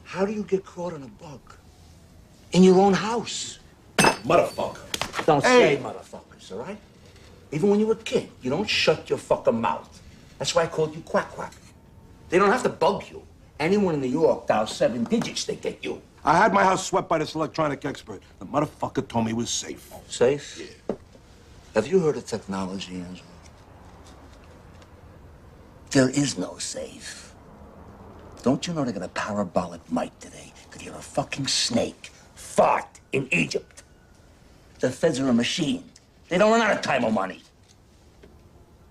how do you get caught on a bug? In your own house. Motherfucker. Don't say motherfuckers, all right? Even when you were a kid, you don't shut your fucking mouth. That's why I called you Quack Quack. They don't have to bug you. Anyone in New York dials 7 digits, they get you. I had my house swept by this electronic expert. The motherfucker told me it was safe. Safe? Yeah. Have you heard of technology, Angelo? There is no safe. Don't you know they got a parabolic mic today? Could hear a fucking snake fart in Egypt. The feds are a machine. They don't run out of time or money.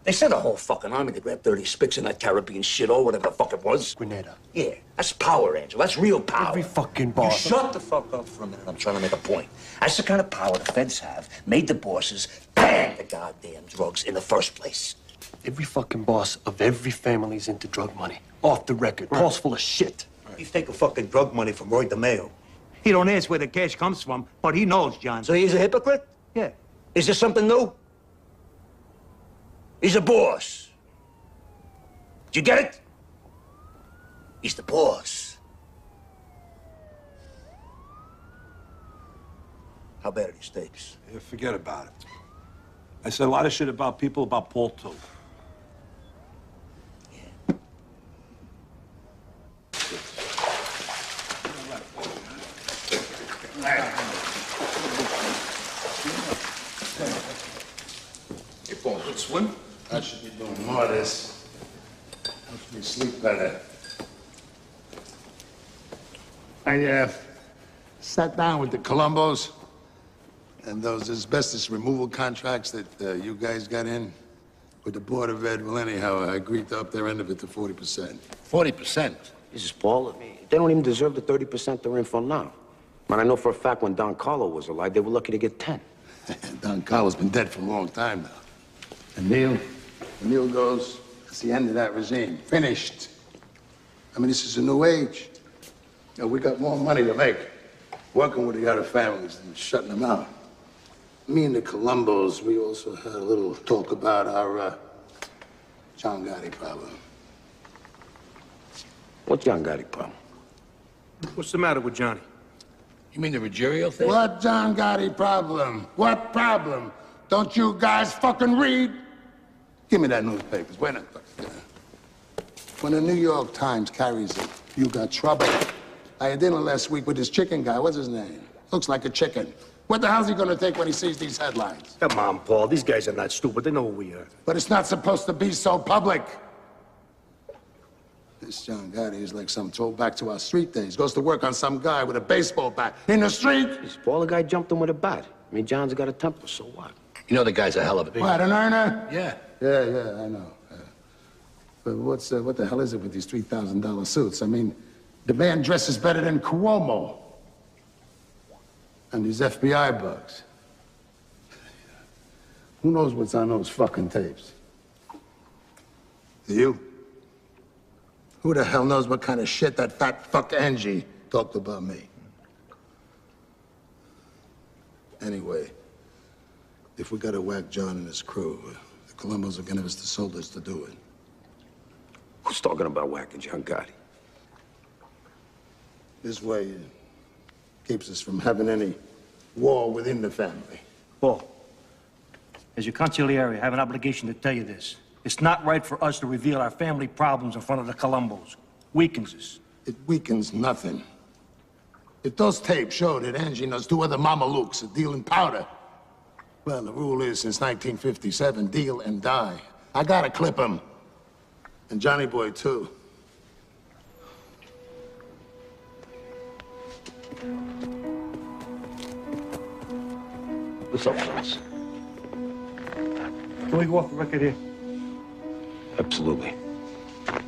They sent a whole fucking army to grab 30 spics in that Caribbean shit or whatever the fuck it was. Grenada. Yeah, that's power, Angel. That's real power. Every fucking You boss. shut the fuck up for a minute. I'm trying to make a point. That's the kind of power the feds have. Made the bosses ban the goddamn drugs in the first place. Every fucking boss of every family's into drug money. Off the record. Paul's full of shit. You take a fucking drug money from Roy DeMeo. He don't ask where the cash comes from, but he knows, John. So he's a hypocrite? Yeah. Is there something new? He's a boss. Did you get it? He's the boss. How bad are these tapes? Yeah, forget about it. I said a lot of shit about people, about Paul, too. Hey, Paul, good swim? I should be doing more of this. Helps me sleep better. I sat down with the Colombos and those asbestos removal contracts that you guys got in with the Board of Ed. Well, anyhow, I agreed to up their end of it to 40%. 40%? This is Paul. I mean, they don't even deserve the 30% they're in for now. Man, I know for a fact when Don Carlo was alive, they were lucky to get 10. Don Carlo's been dead for a long time now. And Neil goes, it's the end of that regime. Finished. I mean, this is a new age. You know, we got more money to make working with the other families than shutting them out. Me and the Colombos, we also had a little talk about our John Gotti problem. What's John Gotti problem? What's the matter with Johnny? You mean the Ruggiero thing? What John Gotti problem? What problem? Don't you guys fucking read? Give me that newspaper. Wait a minute. When the New York Times carries it, you got trouble. I had dinner last week with this chicken guy. What's his name? Looks like a chicken. What the hell's he gonna take when he sees these headlines? Come on, Paul. These guys are not stupid. They know who we are. But it's not supposed to be so public. This John Gotti is like some throwback to our street days. Goes to work on some guy with a baseball bat in the street. Jeez, Paul, the guy jumped him with a bat. I mean, John's got a temper, so what? You know the guy's a hell of a... What, an earner? Yeah. Yeah, I know. But what the hell is it with these $3,000 suits? I mean, the man dresses better than Cuomo. And these FBI bugs. Who knows what's on those fucking tapes? You? Who the hell knows what kind of shit that fat fuck Angie talked about me? Anyway, if we gotta whack John and his crew, the Colombos are gonna give us the soldiers to do it. Who's talking about whacking John Gotti? This way it keeps us from having any war within the family. Paul, as your consigliere, I have an obligation to tell you this. It's not right for us to reveal our family problems in front of the Colombos. Weakens us. It weakens nothing. If those tapes show that Angie knows 2 other Mamalukes are dealing powder, well, the rule is since 1957, deal and die. I gotta clip him. And Johnny Boy, too. What's up, fellas? Can we go off the record here? Absolutely.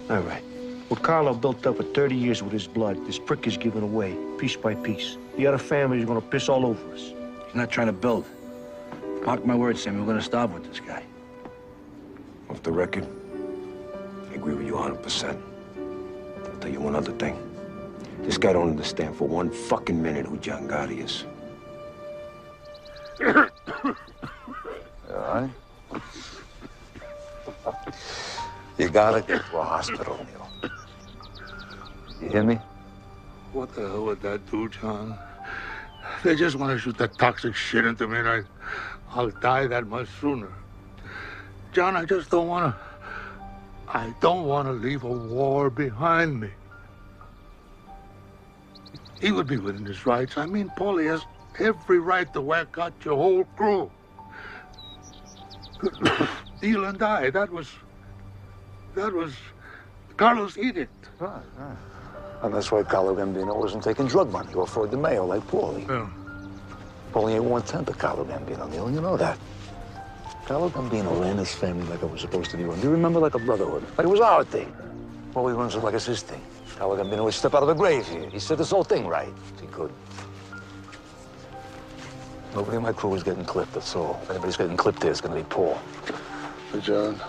All right. What Carlo built up for 30 years with his blood, this prick is giving away, piece by piece. The other families are gonna piss all over us. He's not trying to build. Mark my words, Sammy, we're gonna starve with this guy. Off the record, I agree with you 100%. I'll tell you one other thing. This guy don't understand for one fucking minute who John Gotti is. You all right? You gotta get to a hospital, Neil. You hear me? What the hell would that do, John? They just want to shoot that toxic shit into me, and I'll die that much sooner. John, I just don't want to... I don't want to leave a war behind me. He would be within his rights. I mean, Paulie has every right to whack out your whole crew. Neil and I, that was Carlos' edict. Right. And that's why Carlo Gambino wasn't taking drug money or Floyd DeMeo like Paulie. Yeah. Paulie ain't 1/10 of Carlo Gambino, Neil, you know that. Carlo Gambino ran his family like it was supposed to be run. Do you remember, like a brotherhood? Like it was our thing. Paulie runs it like it's his thing. Carlo Gambino would step out of the grave here. He said this whole thing right. He could. Nobody in my crew is getting clipped, that's all. If anybody's getting clipped there, it's gonna be Paul. But John,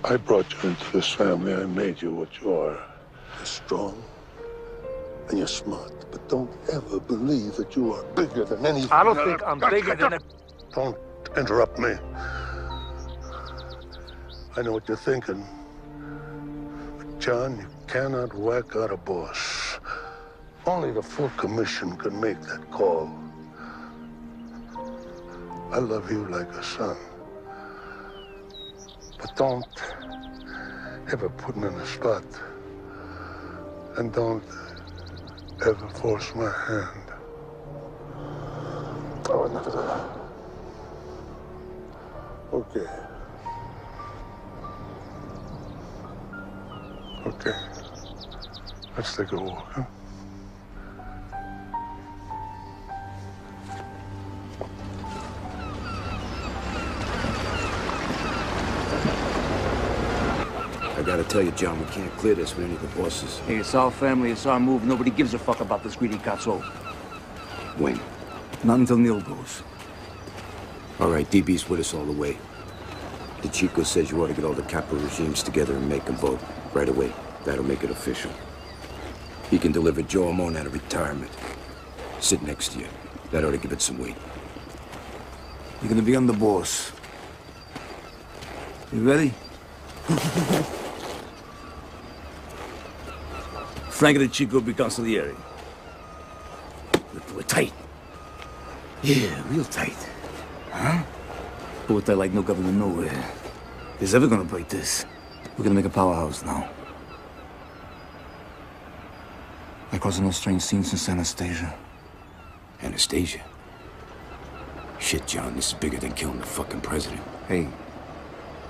I brought you into this family. I made you what you are. You're strong and you're smart, but don't ever believe that you are bigger than anything. I don't think I'm bigger than a... Don't interrupt me. I know what you're thinking. But John, you cannot whack out a boss. Only the full commission can make that call. I love you like a son. But don't ever put me in a spot. And don't ever force my hand. I would never do that. Okay. Okay. Let's take a walk, huh? I gotta tell you, John, we can't clear this with any of the bosses. Hey, it's our family, it's our move. Nobody gives a fuck about this greedy cazzo. When? Not until Neil goes. All right, DB's with us all the way. The Chico says you ought to get all the capital regimes together and make them vote right away. That'll make it official. He can deliver Joe Amon out of retirement. Sit next to you. That ought to give it some weight. You're gonna be on the boss. You ready? Frank and the Chico be consigliere. We're tight. Yeah, real tight. Huh? But we're tight like no government nowhere. Is ever gonna break this? We're gonna make a powerhouse now. Like causing no strange scenes since Anastasia. Anastasia? Shit, John, this is bigger than killing the fucking president. Hey,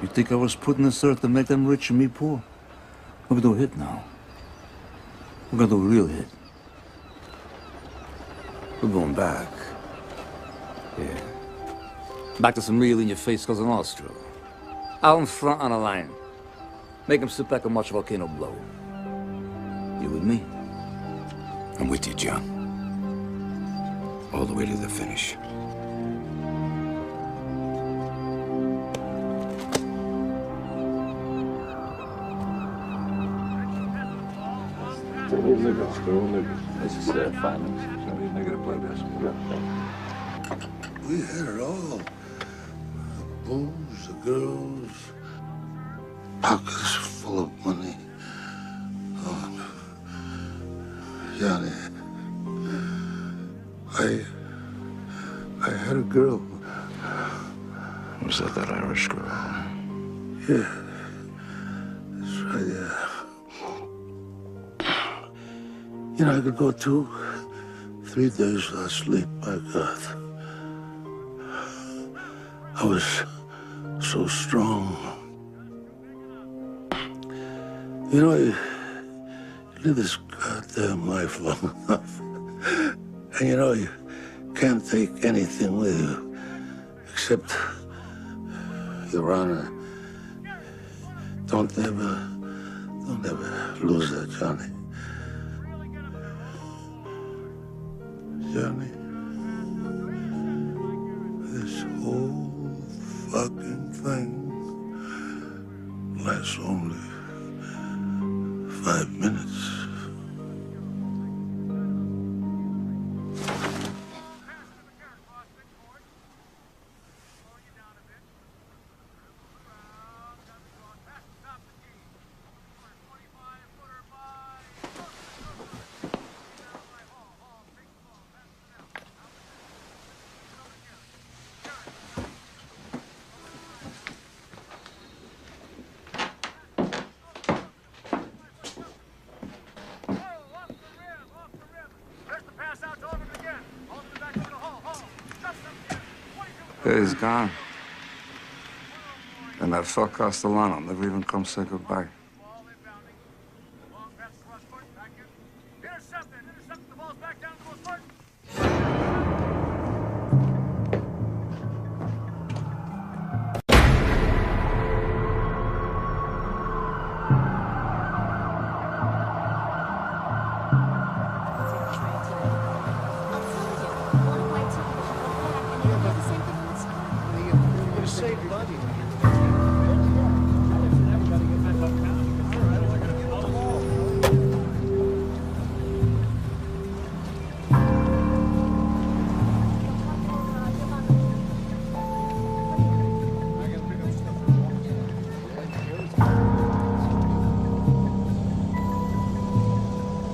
you think I was putting this earth to make them rich and me poor? We're gonna do a hit now. We're gonna do a real hit. We're going back. Yeah. Back to some real in-your-face Cosa Nostra. Out in front on a line. Make them sit back and watch a volcano blow. You with me? I'm with you, John. All the way to the finish. This is finance. We had it all. The booze, the girls, pockets full of money. Oh, Johnny, I had a girl. Was that Irish girl? Yeah, that's right, yeah. You know, I could go 2-3 days without sleep, my God. I was so strong. You know, you live this goddamn life long enough. And you know, you can't take anything with you except your honor. Don't ever lose that, Johnny. Johnny, this whole fucking thing lasts only 5 minutes. Yeah, he's gone. And that fuck Castellano never even come say goodbye.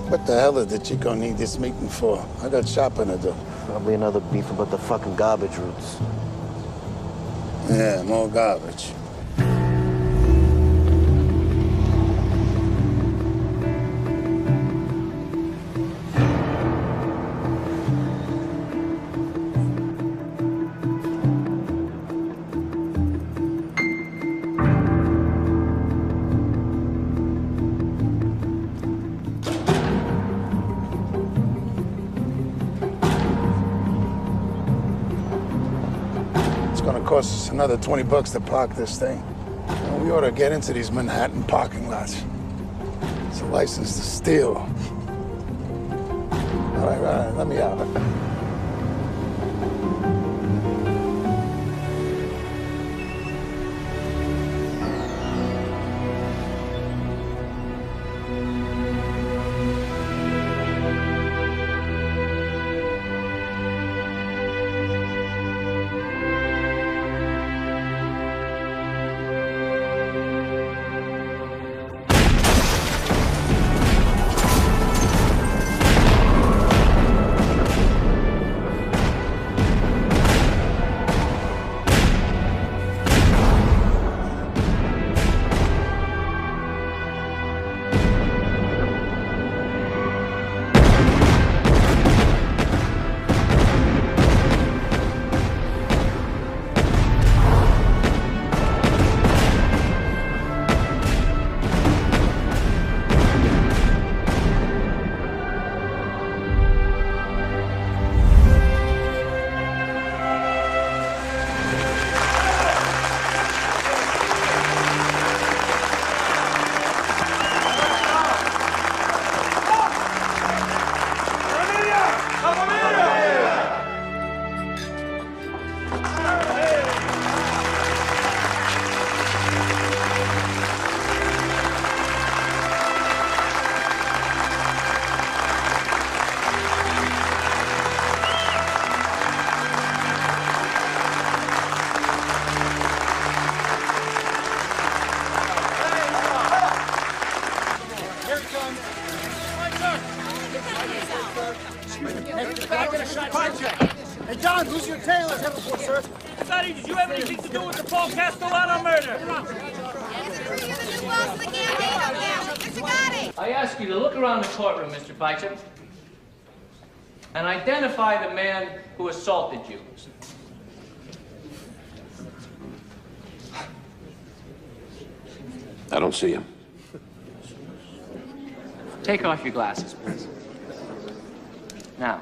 What the hell did the Chico need this meeting for? I got shopping to do. Probably another beef about the fucking garbage routes. Yeah, more garbage. Cost us another $20 to park this thing. You know, we ought to get into these Manhattan parking lots. It's a license to steal. All right, let me out. Hey, John, who's your tailor? Sir. Sonny, did you have anything to do with the Paul Castellano murder? I ask you to look around the courtroom, Mr. Bicep, and identify the man who assaulted you. I don't see him. Take off your glasses, please. Now,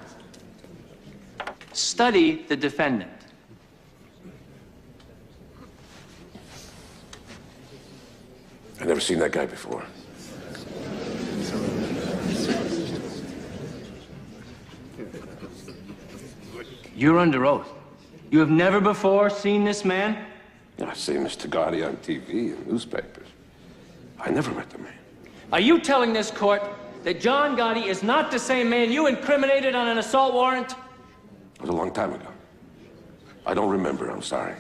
Study the defendant. I've never seen that guy before. You're under oath. You have never before seen this man? I've seen Mr. Gotti on TV and newspapers. I never met the man. Are you telling this court that John Gotti is not the same man you incriminated on an assault warrant? It was a long time ago. I don't remember, I'm sorry.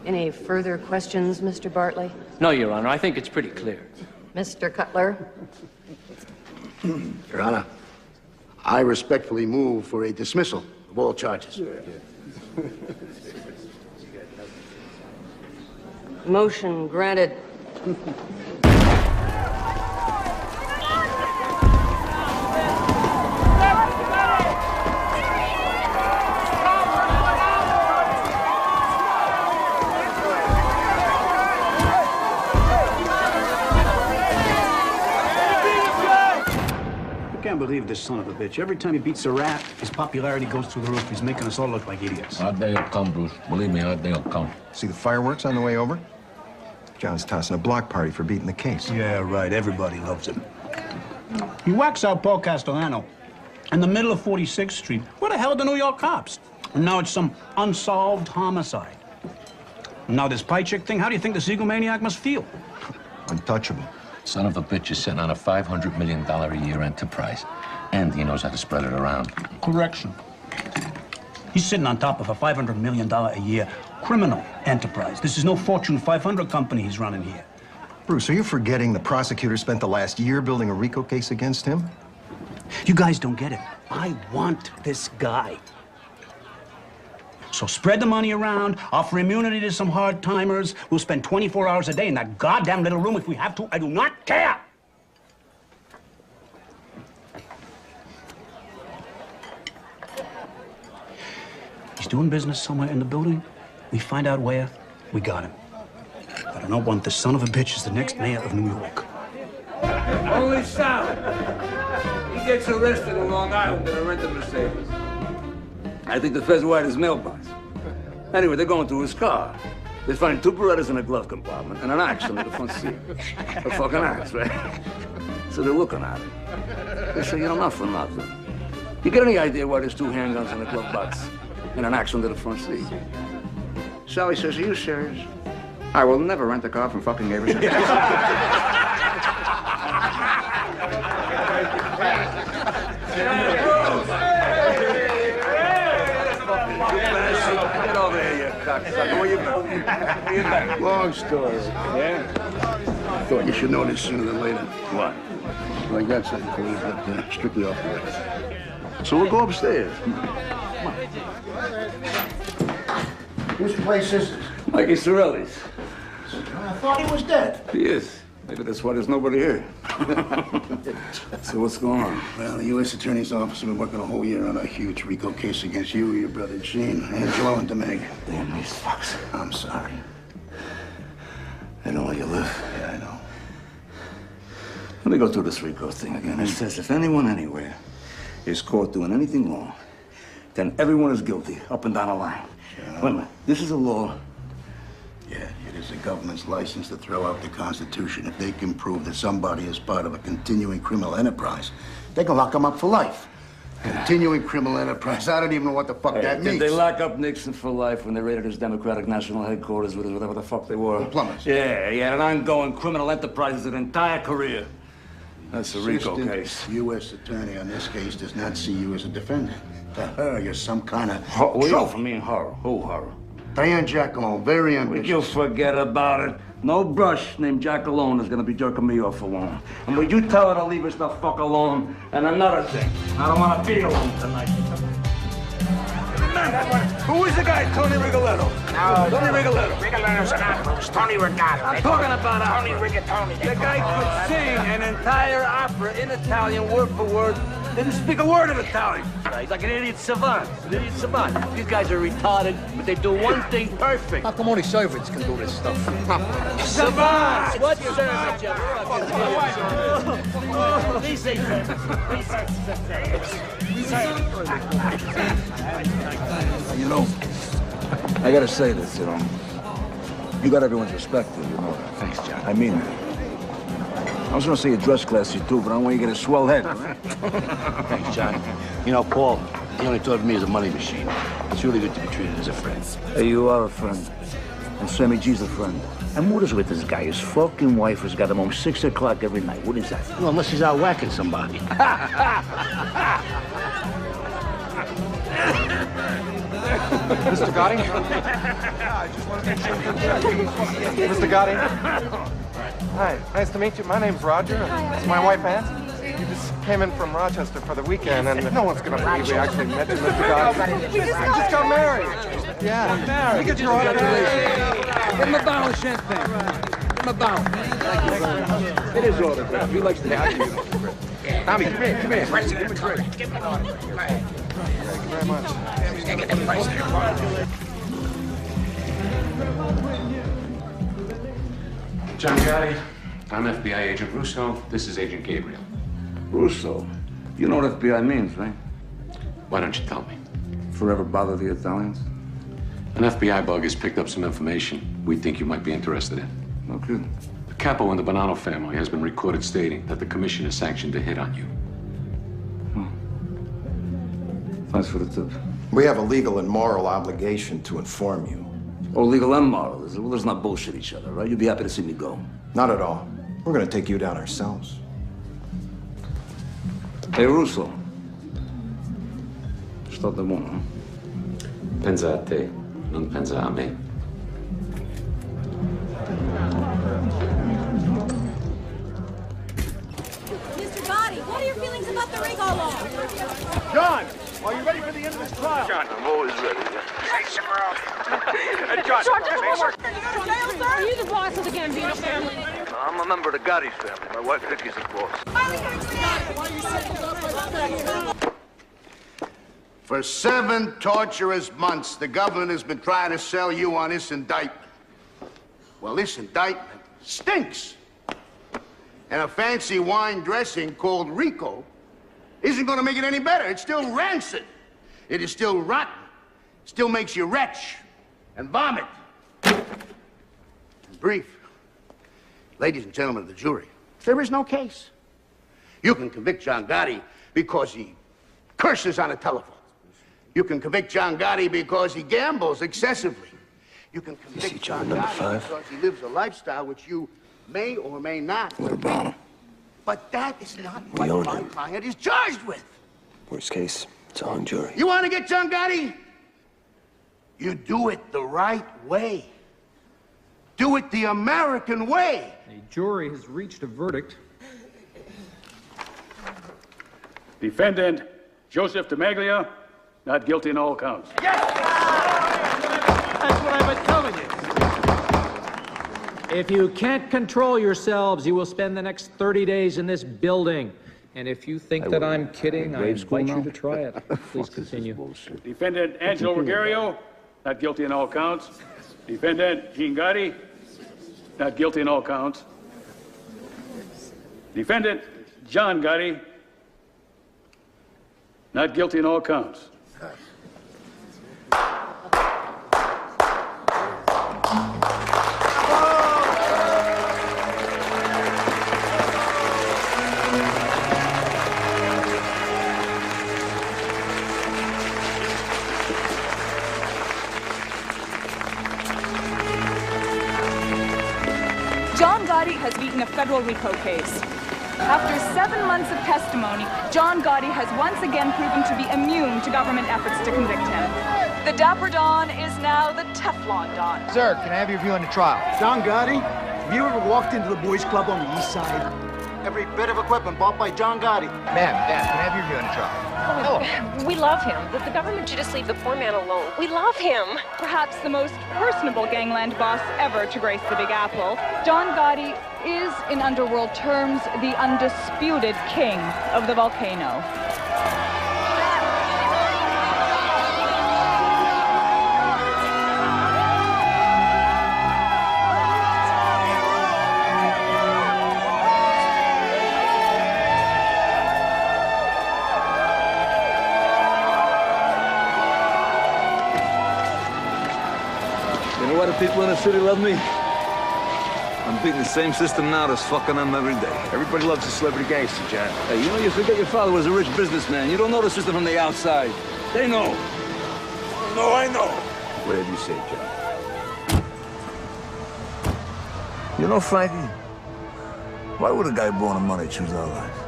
Any further questions, Mr. Bartley? No, Your Honor. I think it's pretty clear. Mr. Cutler? Your Honor, I respectfully move for a dismissal of all charges. Motion granted. I can't believe this son of a bitch. Every time he beats a rat, his popularity goes through the roof. He's making us all look like idiots. Our day will come, Bruce. Believe me, our day will come. See the fireworks on the way over? John's tossing a block party for beating the case. Yeah, right. Everybody loves him. He whacks out Paul Castellano in the middle of 46th Street. Where the hell are the New York cops? And now it's some unsolved homicide. And now this pie chick thing, how do you think the Seagull-maniac must feel? Untouchable. Son of a bitch is sitting on a $500 million a year enterprise. And he knows how to spread it around. Correction. He's sitting on top of a $500 million a year criminal enterprise. This is no Fortune 500 company he's running here. Bruce, are you forgetting the prosecutor spent the last year building a RICO case against him? You guys don't get it. I want this guy. So spread the money around, offer immunity to some hard-timers. We'll spend 24 hours a day in that goddamn little room if we have to. I do not care! He's doing business somewhere in the building. We find out where, we got him. But I don't want this son of a bitch as the next mayor of New York. Holy Sal! He gets arrested in Long Island in a rented Mercedes. I think the feds wired his mailbox. Anyway, they're going through his car. They find 2 Berettas in a glove compartment and an axe under the front seat. A fucking axe, right? So they're looking at it. They say, you know, not for nothing. You get any idea why there's 2 handguns in the glove box and an axe under the front seat? Sally says, are you serious? I will never rent a car from fucking Averson. Get over here, you cocksucker. Where you been? Where you been? Long story. Yeah? Thought you should know this sooner than later. What? Well, I got something for you, but strictly off the record. So we'll go upstairs. Come on. Whose place is this? Mikey Sorelli's. I thought he was dead. He is. Maybe that's why there's nobody here. So what's going on? Well, the U.S. Attorney's Office has been working a whole year on a huge RICO case against you, your brother Gene, Angelo, and DeMeg. Damn these fucks. I'm sorry. They know where you live. Yeah, I know. Let me go through this RICO thing again. It says if anyone anywhere is caught doing anything wrong, then everyone is guilty, up and down the line. Wait a minute. This is a law. Yeah, it is the government's license to throw out the Constitution. If they can prove that somebody is part of a continuing criminal enterprise, they can lock them up for life. Continuing criminal enterprise. I don't even know what the fuck that means. Did they lock up Nixon for life when they raided his Democratic National Headquarters with whatever the fuck they were? The plumbers. Yeah, he had an ongoing criminal enterprise his entire career. That's a RICO Assistant case. U.S. Attorney on this case does not see you as a defendant. To her, you're some kind of Trophy. Me and horror. Who horror? Diane Giacomo, very ambitious. Would you forget about it? No brush named Jack alone is gonna be jerking me off for long. And would you tell her to leave us the fuck alone? And another thing, I don't wanna be alone tonight. Who is the guy, Tony Rigoletto? No, Tony Rigoletto. Rigoletto's not. It was Tony Rigoletto. I'm talking about Tony Rigatoni. The guy could sing an entire opera in Italian, word for word. Didn't speak a word of Italian. He's like an idiot savant. An idiot savant. These guys are retarded, but they do one thing perfect. How come only servants can do this stuff? Savants! What servant, Jeff? Be safe, man. Be safe. You know, I gotta say this, you know. You got everyone's respect, you know. Thanks, John. I mean it. I was gonna say you dress classy too, but I don't want you to get a swell head. Right? Thanks, John. You know, Paul, he only thought of me as a money machine. It's really good to be treated as a friend. Hey, you are a friend. And Sammy G's a friend. And what is with this guy? His fucking wife has got him home 6 o'clock every night. What is that? Well, unless he's out whacking somebody. Mr. Gotti? Mr. Gotti? Hi, nice to meet you. My name's Roger. It's my wife, Ann. We just came in from Rochester for the weekend, and no one's gonna believe we actually met Mr. Gotti. We just got married. Yeah. We get your autograph. Give him a bottle of champagne. Give him a bottle. It is autograph. He likes to have you. Tommy, come here. Give him a drink. Thank you very much. John Gotti, I'm FBI Agent Russo. This is Agent Gabriel. Russo, you know what FBI means, right? Why don't you tell me? Forever bother the Italians? An FBI bug has picked up some information we think you might be interested in. No kidding. The capo in the Bonanno family has been recorded stating that the commission has sanctioned a hit on you. Thanks for the tip. We have a legal and moral obligation to inform you. Oh, legal and moral. Well, let's not bullshit each other, right? You'll be happy to see me go. Not at all. We're gonna take you down ourselves. Hey, Russo. Sto da buono, no? Pensa a te, non pensa a me. Mr. Gotti, what are your feelings about the Rigo law? John, are you ready for the end of this trial? John, I'm always ready. Hey, Shimmer. John, are you the boss of the Gambino family? I'm a member of the Gotti family. My wife Vicky's the boss. For 7 torturous months, the government has been trying to sell you on this indictment. Well, this indictment stinks. And a fancy wine dressing called Rico isn't going to make it any better. It's still rancid. It is still rotten. Still makes you retch and vomit. In brief, ladies and gentlemen of the jury, there is no case. You can convict John Gotti because he curses on a telephone. You can convict John Gotti because he gambles excessively. You can convict John Gotti because he lives a lifestyle which you may or may not. What about him? But that is not We what own my him. client is charged with. Worst case, it's a hung jury. You want to get John Gotti? You do it the right way. Do it the American way. A jury has reached a verdict. Defendant Joseph DeMaglia, not guilty in all counts. That's what I've been telling you. If you can't control yourselves, you will spend the next 30 days in this building. And if you think that I'm kidding, I invite you to try it. Please continue. Defendant Angelo Ruggiero, not guilty in all counts. Defendant Gene Gotti, not guilty in all counts. Defendant John Gotti, not guilty in all counts. John Gotti has beaten a federal RICO case. After 7 months of testimony, John Gotti has once again proven to be immune to government efforts to convict him. The Dapper Don is now the Teflon Don. Sir, can I have your view on the trial? John Gotti, have you ever walked into the boys' club on the east side? Every bit of equipment bought by John Gotti. Ma'am, Dad, can I have your view on the trial? We love him. The government should just leave the poor man alone. We love him. Perhaps the most personable gangland boss ever to grace the Big Apple, John Gotti is, in underworld terms, the undisputed king of the volcano. the people in the city love me? I'm beating the same system now that's fucking them every day. Everybody loves a celebrity gangster, John. Hey, you know, you forget your father was a rich businessman. You don't know the system from the outside. They know. No, I know. Whatever you say, John. You know, Frankie, why would a guy born in money choose our life?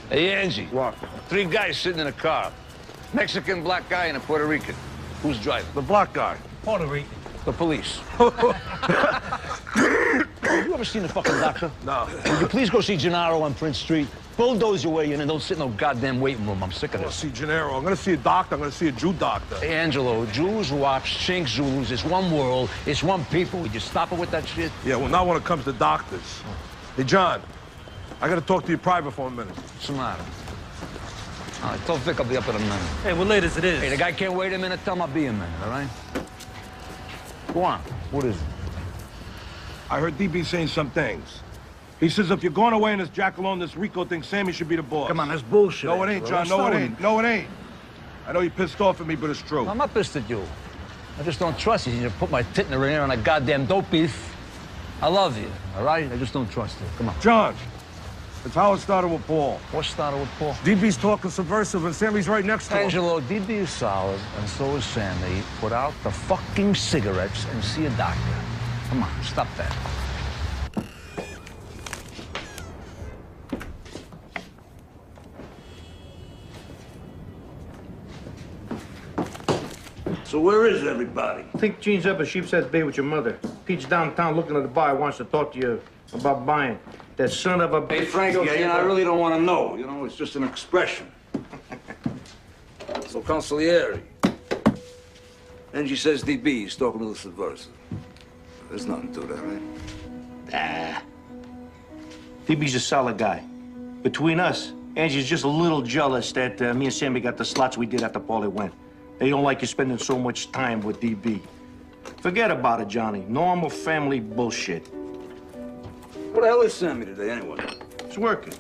Hey, Angie. What? 3 guys sitting in a car. Mexican, black guy, and a Puerto Rican. Who's driving? The black guy. Puerto Rican. The police. You ever seen the fucking doctor? No. Would you please go see Gennaro on Prince Street? Bulldoze your way in and don't sit in no goddamn waiting room. I'm sick of I'm this. gonna see Gennaro. I'm gonna see a doctor. I'm gonna see a Jew doctor. Hey, Angelo, Jews, Wops, Chinks, Zulus, it's one world, it's one people. Would you stop it with that shit? Yeah, well, not when it comes to doctors. Hey, John, I gotta talk to you private for a minute. What's the matter? All right, tell Vic I'll be up in a minute. Hey, we're late as it is. Hey, the guy can't wait a minute. Tell him I'll be a minute, all right? Go on. What is it? I heard DB saying some things. He says if you're going away in this Jackaloon, this Rico thing, Sammy should be the boss. Come on, that's bullshit. No, it ain't, John. No, it ain't. No, it ain't. I know you're pissed off at me, but it's true. I'm not pissed at you. I just don't trust you. You put my tit in the ringer on a goddamn dope beef. I love you, all right? I just don't trust you. Come on. John, it's how it started with Paul. What started with Paul? DB's talking subversive, and Sammy's right next to him. Angelo, DB is solid, and so is Sammy. Put out the fucking cigarettes and see a doctor. Come on, stop that. So where is everybody? I think Gene's up at Sheepshead Bay with your mother. Pete's downtown looking at the bar, wants to talk to you about buying. That son of a... Hey, Frankie, I really don't want to know. You know, it's just an expression. So, Consigliere. Angie says DB is talking to the subversive. There's nothing to that, right? DB's a solid guy. Between us, Angie's just a little jealous that me and Sammy got the slots we did after Paulie went. They don't like you spending so much time with DB. Forget about it, Johnny. Normal family bullshit. What the hell is Sammy today, anyway? It's working.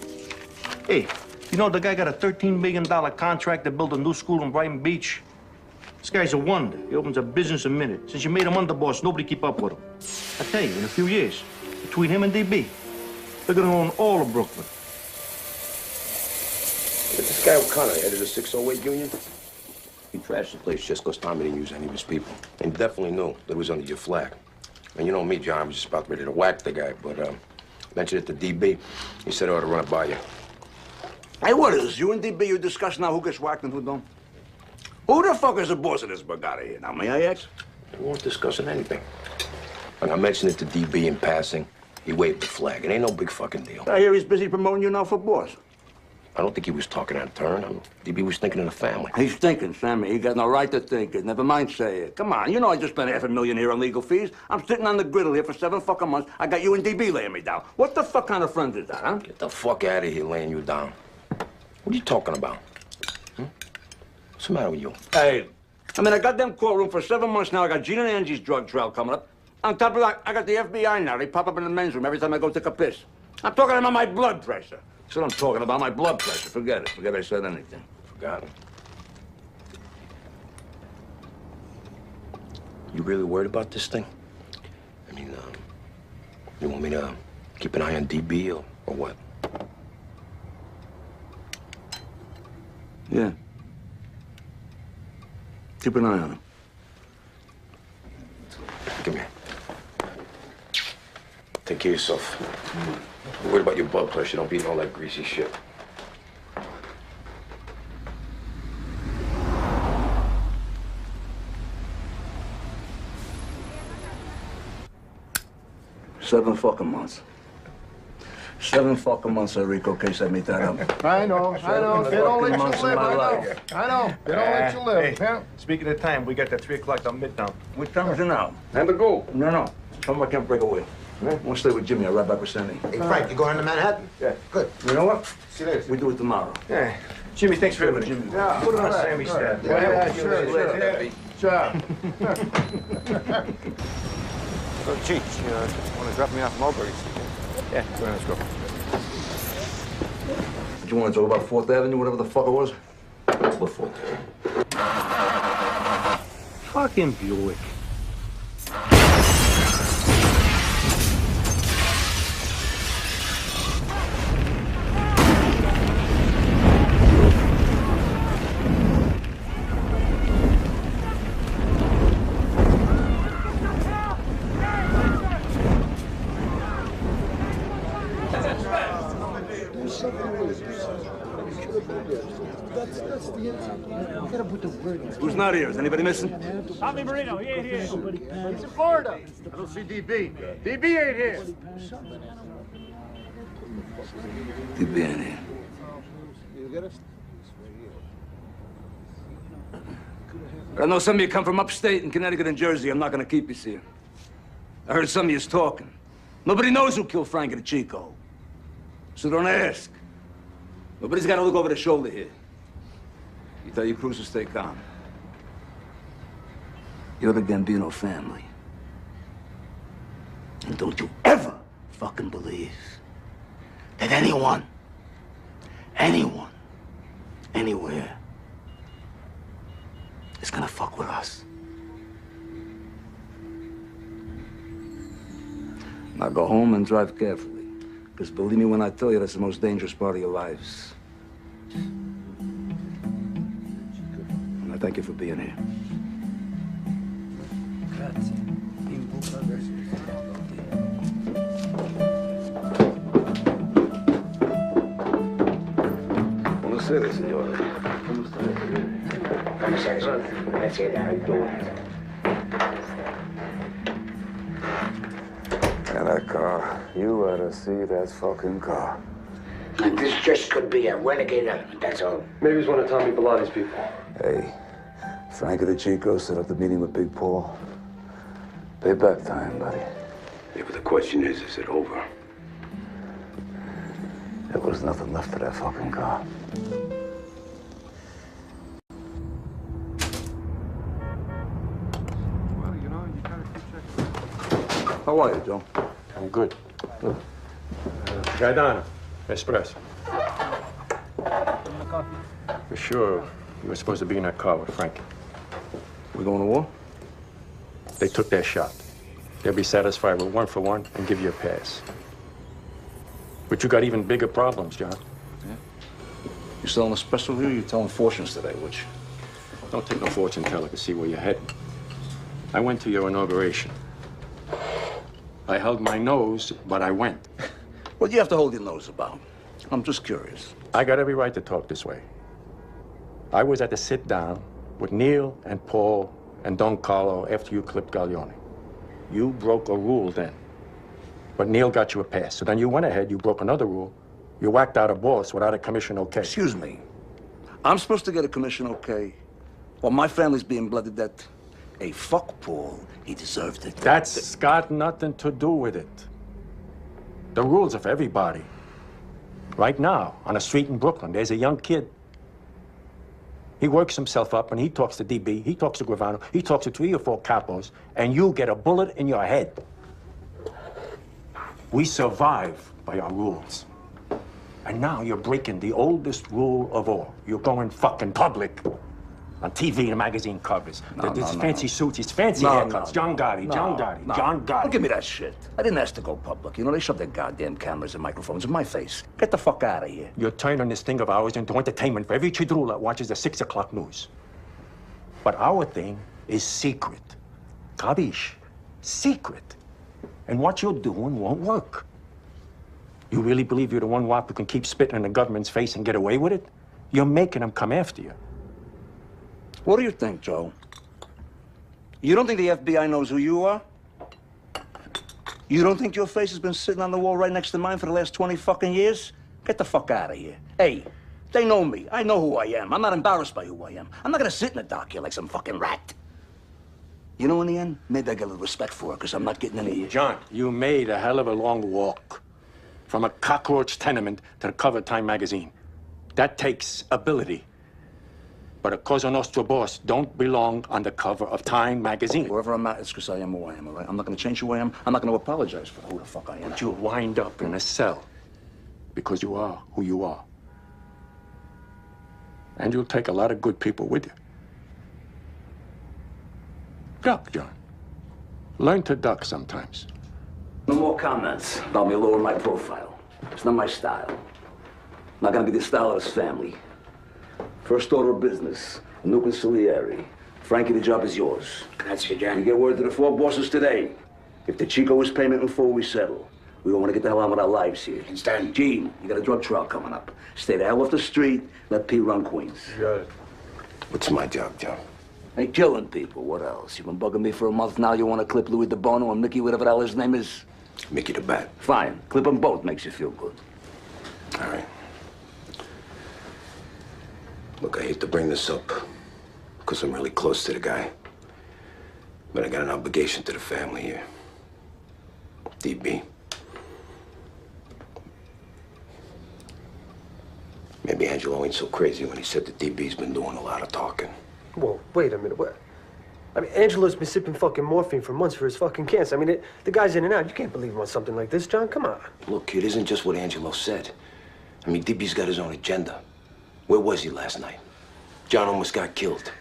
Hey, you know the guy got a $13 million contract to build a new school in Brighton Beach? This guy's a wonder. He opens a business a minute. Since you made him underboss, nobody keep up with him. I tell you, in a few years, between him and DB, they're gonna own all of Brooklyn. This guy O'Connor headed the 608 Union. He trashed the place just because Tommy didn't use any of his people. And he definitely knew that it was under your flag. And you know me, John, I was just about ready to whack the guy, but mentioned it to DB. He said I ought to run it by you. Hey, what is this? You and DB, you discuss now who gets whacked and who don't? Who the fuck is the boss of this Bugatti here? Now, may I ask? We weren't discussing anything. When I mentioned it to DB in passing, he waved the flag. It ain't no big fucking deal. I hear he's busy promoting you now for boss. I don't think he was talking out of turn. DB was thinking of the family. He's thinking, Sammy. He got no right to think it. Never mind say it. Come on, you know I just spent $500,000 here on legal fees. I'm sitting on the griddle here for 7 fucking months. I got you and DB laying me down. What the fuck kind of friend is that, huh? Get the fuck out of here laying you down. What are you talking about? What's the matter with you? Hey, I'm in a goddamn courtroom for 7 months now. I got Gene and Angie's drug trial coming up. On top of that, I got the FBI now. They pop up in the men's room every time I go take a piss. I'm talking about my blood pressure. That's what I'm talking about, my blood pressure. Forget it. Forget I said anything. Forgot it. You really worried about this thing? I mean, you want me to keep an eye on DB or what? Yeah. Keep an eye on him. Come here. Take care of yourself. You're worried about your blood pressure. Don't be eating all that greasy shit. Seven fucking months. 7 fucking months, Rico case I made that up. I know. They don't let you months of live. my I know. life. I know. They don't let you live. Hey, speaking of time, we got that 3 o'clock on Midtown. What time is it now? Time to go. No. Tell me I can't break away. I want to stay with Jimmy. I'll ride back with Sammy. Hey, Frank, you going to Manhattan? Yeah. Good. You know what? See you later. We do it tomorrow. Yeah. Jimmy, thanks for everything. Jimmy. Yeah, put it on Sammy's tab. Yeah, sure. So, Cheech, you want to drop me off Mulberry's? Yeah, go ahead, let's go. Did you want to talk about 4th Avenue, whatever the fuck it was? What 4th Avenue? Fucking Buick. Who's not here? Is anybody missing? Tommy Marino, he ain't here. He's in Florida. I don't see DB. DB ain't here. DB ain't here. I know some of you come from upstate in Connecticut and Jersey. I'm not gonna keep you here. I heard some of you talking. Nobody knows who killed Frankie the Chico. So don't ask. Nobody's got to look over the shoulder here. You tell your crews to stay calm. You're the Gambino family. And don't you ever fucking believe that anyone, anywhere, is gonna fuck with us. Now go home and drive carefully. Because believe me when I tell you, that's the most dangerous part of your lives. And I thank you for being here. Buonasera, signore. And that car, you ought to see that fucking car. And this just could be a renegade element, that's all. Maybe he's one of Tommy Bellatti's people. Hey, Frankie the Chico set up the meeting with Big Paul. Payback time, buddy. Yeah, but the question is it over? There was nothing left of that fucking car. Well, you know, you gotta keep checking. How are you, Joe? I'm good. Good. Gaetano, espresso. For sure, you were supposed to be in that car with Frankie. We going to war? They took their shot. They'll be satisfied with 1 for 1 and give you a pass. But you got even bigger problems, John. Yeah? You selling espresso here or you telling fortunes today, which? Don't take no fortune teller to see where you're heading. I went to your inauguration. I held my nose, but I went. What do you have to hold your nose about? I'm just curious. I got every right to talk this way. I was at the sit-down with Neil and Paul and Don Carlo after you clipped Gaglione. You broke a rule then. But Neil got you a pass. So then you went ahead, you broke another rule. You whacked out a boss without a commission okay. Excuse me. I'm supposed to get a commission okay while my family's being blooded that... Hey, fuck Paul. He deserved it. That's got nothing to do with it. The rules are for everybody. Right now, on a street in Brooklyn, there's a young kid. He works himself up and he talks to DB, he talks to Gravano, he talks to 3 or 4 capos, and you get a bullet in your head. We survive by our rules. And now you're breaking the oldest rule of all. You're going fucking public. On TV and magazine covers. There's fancy suits, it's fancy haircuts. John Gotti, John Gotti. Don't give me that shit. I didn't ask to go public. You know, they shoved their goddamn cameras and microphones in my face. Get the fuck out of here. You're turning this thing of ours into entertainment for every chidrula that watches the 6 o'clock news. But our thing is secret. Kabish? Secret. And what you're doing won't work. You really believe you're the one wop who can keep spitting in the government's face and get away with it? You're making them come after you. What do you think, Joe? You don't think the FBI knows who you are? You don't think your face has been sitting on the wall right next to mine for the last 20 fucking years? Get the fuck out of here. Hey, they know me. I know who I am. I'm not embarrassed by who I am. I'm not gonna sit in the dock here like some fucking rat. You know, in the end, maybe I get a little respect for it, because I'm not getting any... John, you made a hell of a long walk. From a cockroach tenement to the cover of Time magazine. That takes ability. But a Cosa Nostra boss don't belong on the cover of Time magazine. Wherever I'm at, it's because I am who I am, all right? I'm not going to change who I am. I'm not going to apologize for who the fuck I am. But you'll wind up in a cell because you are who you are. And you'll take a lot of good people with you. Duck, John. Learn to duck sometimes. No more comments about me lowering my profile. It's not my style. Not gonna be the style of this family. First order of business, a new consigliere. Frankie, the job is yours. Grazie, John. You get word to the four bosses today. If the Chico is payment in full, we settle. We don't want to get the hell on with our lives here. Understand? Gene, you got a drug trial coming up. Stay the hell off the street. Let P run Queens. Got it. What's my job, John? Hey, killing people. What else? You've been bugging me for a month now. You want to clip Louis DeBono and Mickey, whatever the hell his name is? Mickey the Bat. Fine. Clip them both. Makes you feel good. All right. Look, I hate to bring this up, because I'm really close to the guy. But I got an obligation to the family here. DB. Maybe Angelo ain't so crazy when he said that DB's been doing a lot of talking. Whoa, wait a minute. What? I mean, Angelo's been sipping fucking morphine for months for his fucking cancer. I mean, the guy's in and out. You can't believe him on something like this, John. Come on. Look, it isn't just what Angelo said. I mean, DB's got his own agenda. Where was he last night? John almost got killed.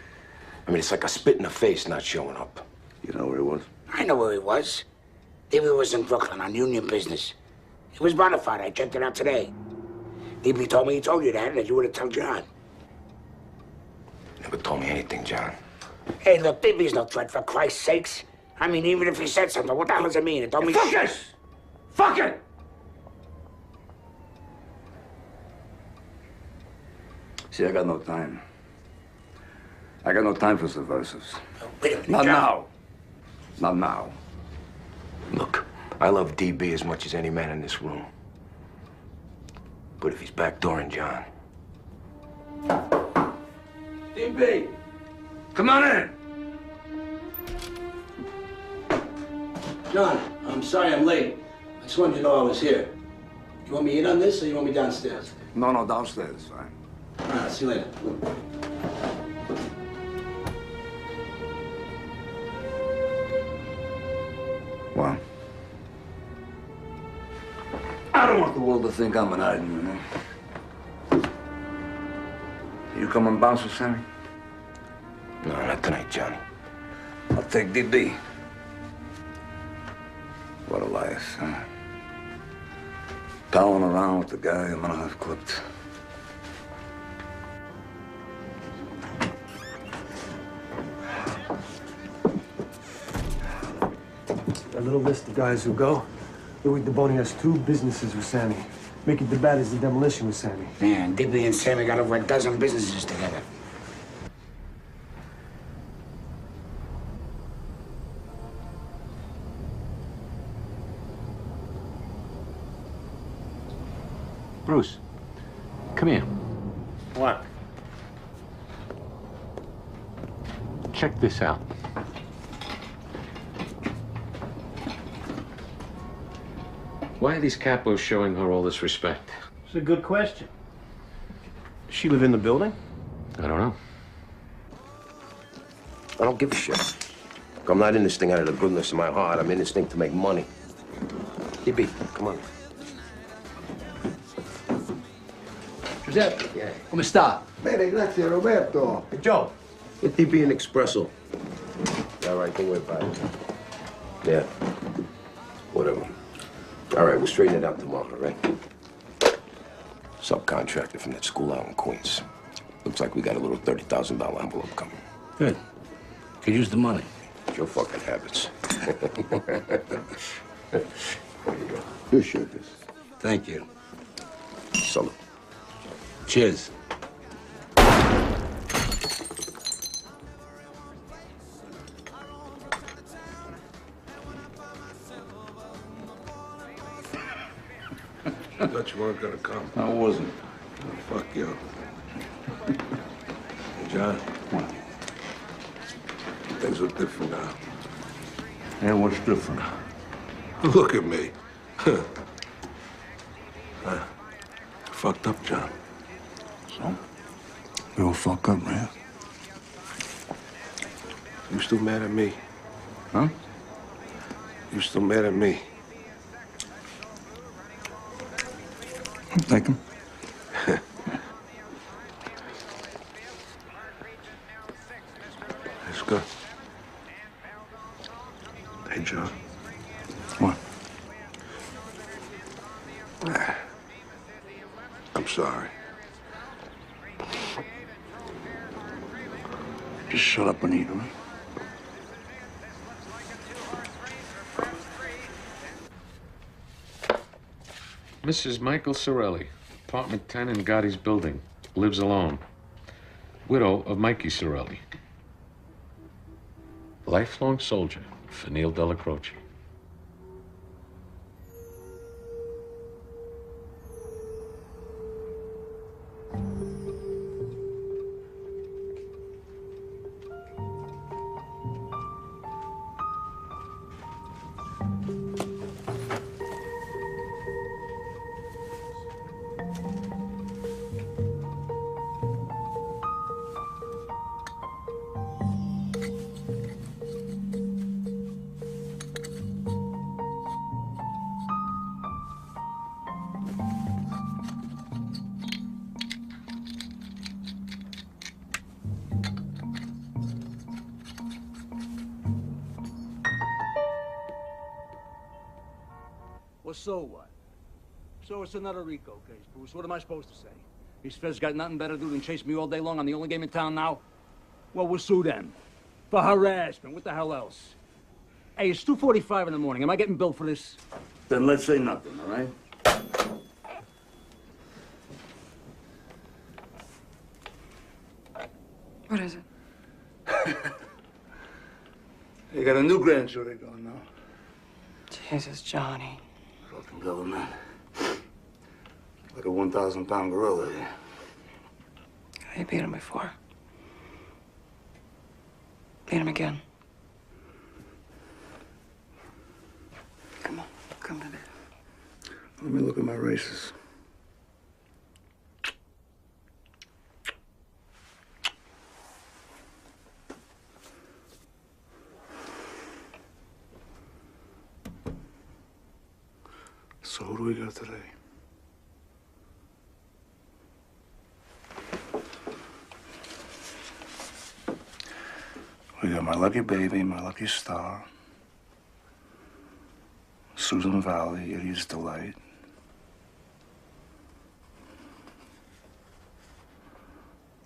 I mean, it's like a spit in the face not showing up. You know where he was? I know where he was. DB was in Brooklyn on union business. It was bona fide. I checked it out today. DB told me he told you that you would have told John. Never told me anything, John. Hey, look, DB's no threat, for Christ's sakes. I mean, even if he said something, what the hell does it mean? It don't mean Fuck shit. this! Fuck it! See, I got no time. I got no time for subversives. Wait a minute, Not John. now. Not now. Look, I love DB as much as any man in this room. But if he's backdooring John... DB! Come on in! John, I'm sorry I'm late. I just wanted you to know I was here. You want me in on this, or you want me downstairs? No, downstairs, fine. All right, see you later. Well, I don't want the world to think I'm an item, you know? You come and bounce with Sammy? No, not tonight, Johnny. I'll take DB. What a life, huh? Palling around with the guy I'm gonna have clipped. A little list of guys who go. Louis DeBono has 2 businesses with Sammy. Mickey the Bat is the demolition with Sammy. Man, DB and Sammy got over a dozen businesses together. Bruce, come here. What? Check this out. Why are these capos showing her all this respect? It's a good question. Does she live in the building? I don't know. I don't give a shit. Look, I'm not in this thing out of the goodness of my heart. I'm in this thing to make money. DB, come on. Giuseppe, come sta? Bene, grazie, Roberto. Hey, Joe. Get DB an espresso. All right, don't worry about it. Yeah. Whatever. All right, we'll straighten it out tomorrow, all right? Subcontractor from that school out in Queens. Looks like we got a little $30,000 envelope coming. Good. Could use the money. It's your fucking habits. There you go. You shoot this. Thank you. Salute. Cheers. I thought you weren't gonna come. I wasn't. Oh, fuck you. Hey, John. What? Things look different now. Hey, what's different? Look at me. Fucked up, John. So? You all fuck up, man? You still mad at me? Huh? You still mad at me? I'm thinking. What? I'm sorry. Just shut up and eat, all right? Mrs. Michael Sorelli, apartment 10 in Gotti's building. Lives alone. Widow of Mikey Sorelli. Lifelong soldier for Neil Della Croce. Well, so what? So it's another RICO case, Bruce. What am I supposed to say? These feds got nothing better to do than chase me all day long. I'm the only game in town now. Well, we'll sue them. For harassment. What the hell else? Hey, it's 2:45 in the morning. Am I getting billed for this? Then let's say nothing, all right? What is it? You got a new grandchildren going now. Jesus, Johnny. Fucking government. Like a 1,000-pound gorilla here. I beat him before. Beat him again. Come on, come to me. Let me look at my races. So who do we got today? We got my lucky baby, my lucky star, Susan Valley, Idiot's Delight.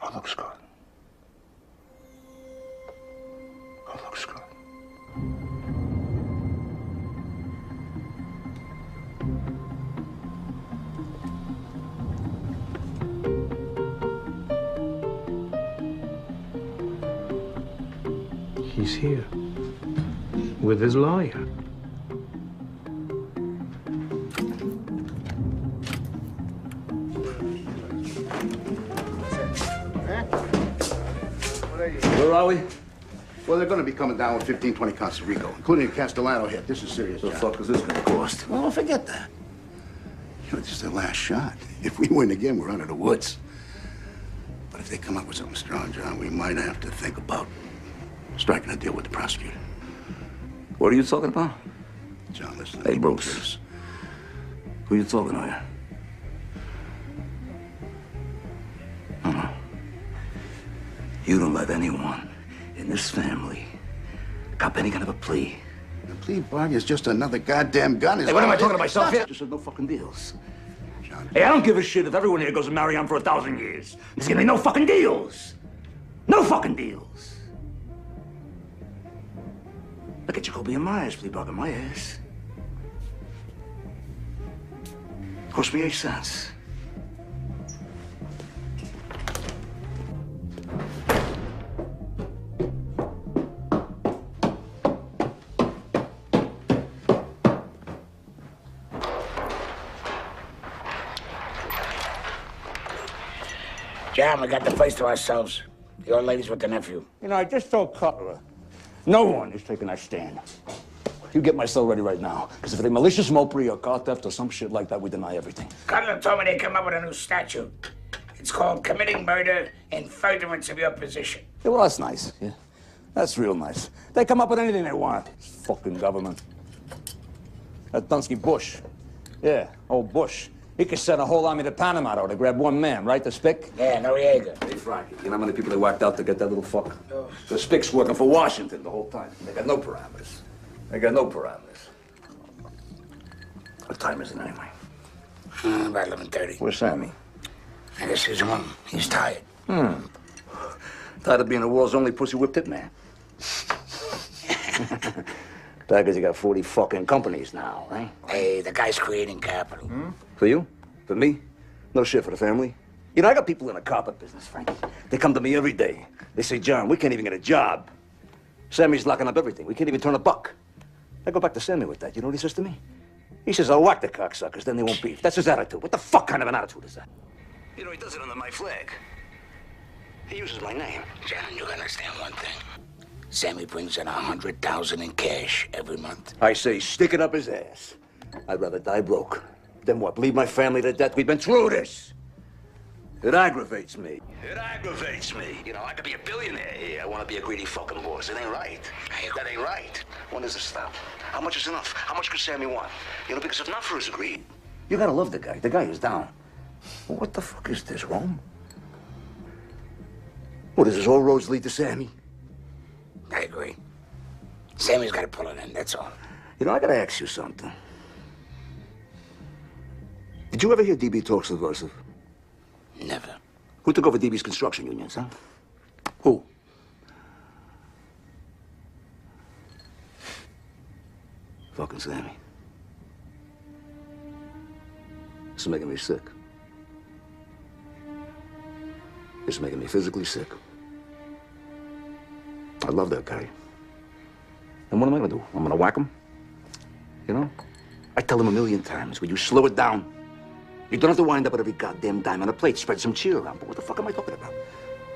Oh, looks good. Oh, looks good. He's here with his lawyer. Where are we? Well, they're going to be coming down with 15, 20 counts of RICO, including a Castellano hit. This is serious. What the fuck is this going to cost? Well, forget that. You know, this is their last shot. If we win again, we're out of the woods. But if they come up with something strong, John, we might have to think about striking a deal with the prosecutor. What are you talking about? John, listen. Hey, Bruce. Who you talking to here? No. You don't let anyone in this family cop any kind of a plea. The plea bargain is just another goddamn gun. Hey, what am I talking to myself here? Just said no fucking deals. John. Hey, I don't give a shit if everyone here goes to marry on for 1,000 years. There's gonna be no fucking deals. No fucking deals. Look at Jacoby and Myers plea bargain my ass. Cost me 8 cents. John, we got the place to ourselves. The old lady's with the nephew. You know, I just told Cutler, no one is taking that stand. You get my cell ready right now, because if they malicious mopery or car theft or some shit like that, we deny everything. Cutler told me they come up with a new statute. It's called committing murder in furtherance of your position. Yeah, well, that's nice. Yeah, that's real nice. They come up with anything they want. Fucking government. That Dunsky Bush. Yeah, old Bush. He could send a whole army to Panama to grab one man, right? The Spick? Yeah, Noriega. Hey, Frankie, you know how many people they whacked out to get that little fuck? Oh. The Spick's working for Washington the whole time. They got no parameters. They got no parameters. What time is it anyway? About 11:30. Where's Sammy? I guess he's home. He's tired. Tired of being the world's only pussy whipped tip man. Back as you got 40 fucking companies now, right? Hey, the guy's creating capital. For you? For me? No shit for the family. You know, I got people in the carpet business, Frankie. They come to me every day. They say, John, we can't even get a job. Sammy's locking up everything. We can't even turn a buck. I go back to Sammy with that. You know what he says to me? He says, I'll whack the cocksuckers, then they won't beef. That's his attitude. What the fuck kind of an attitude is that? You know, he does it under my flag. He uses my name. John, you understand one thing. Sammy brings in $100,000 in cash every month. I say, stick it up his ass. I'd rather die broke than what? Leave my family to death? We've been through this. It aggravates me. It aggravates me. You know, I could be a billionaire here. I want to be a greedy fucking boss. It ain't right. That ain't right. When does it stop? How much is enough? How much could Sammy want? You know, because if not for his greed, you gotta love the guy. The guy is down. Well, what the fuck is this, Rome? What is this? All roads lead to Sammy? I agree. Sammy's got to pull it in, that's all. You know, I gotta ask you something. Did you ever hear DB talk subversive? Never. Who took over DB's construction unions, huh? Who? Fucking Sammy. This is making me sick. It's making me physically sick. I love that guy. And what am I gonna do? I'm gonna whack him? You know? I tell him a million times, will you slow it down? You don't have to wind up with every goddamn dime on a plate. Spread some cheer around. But what the fuck am I talking about?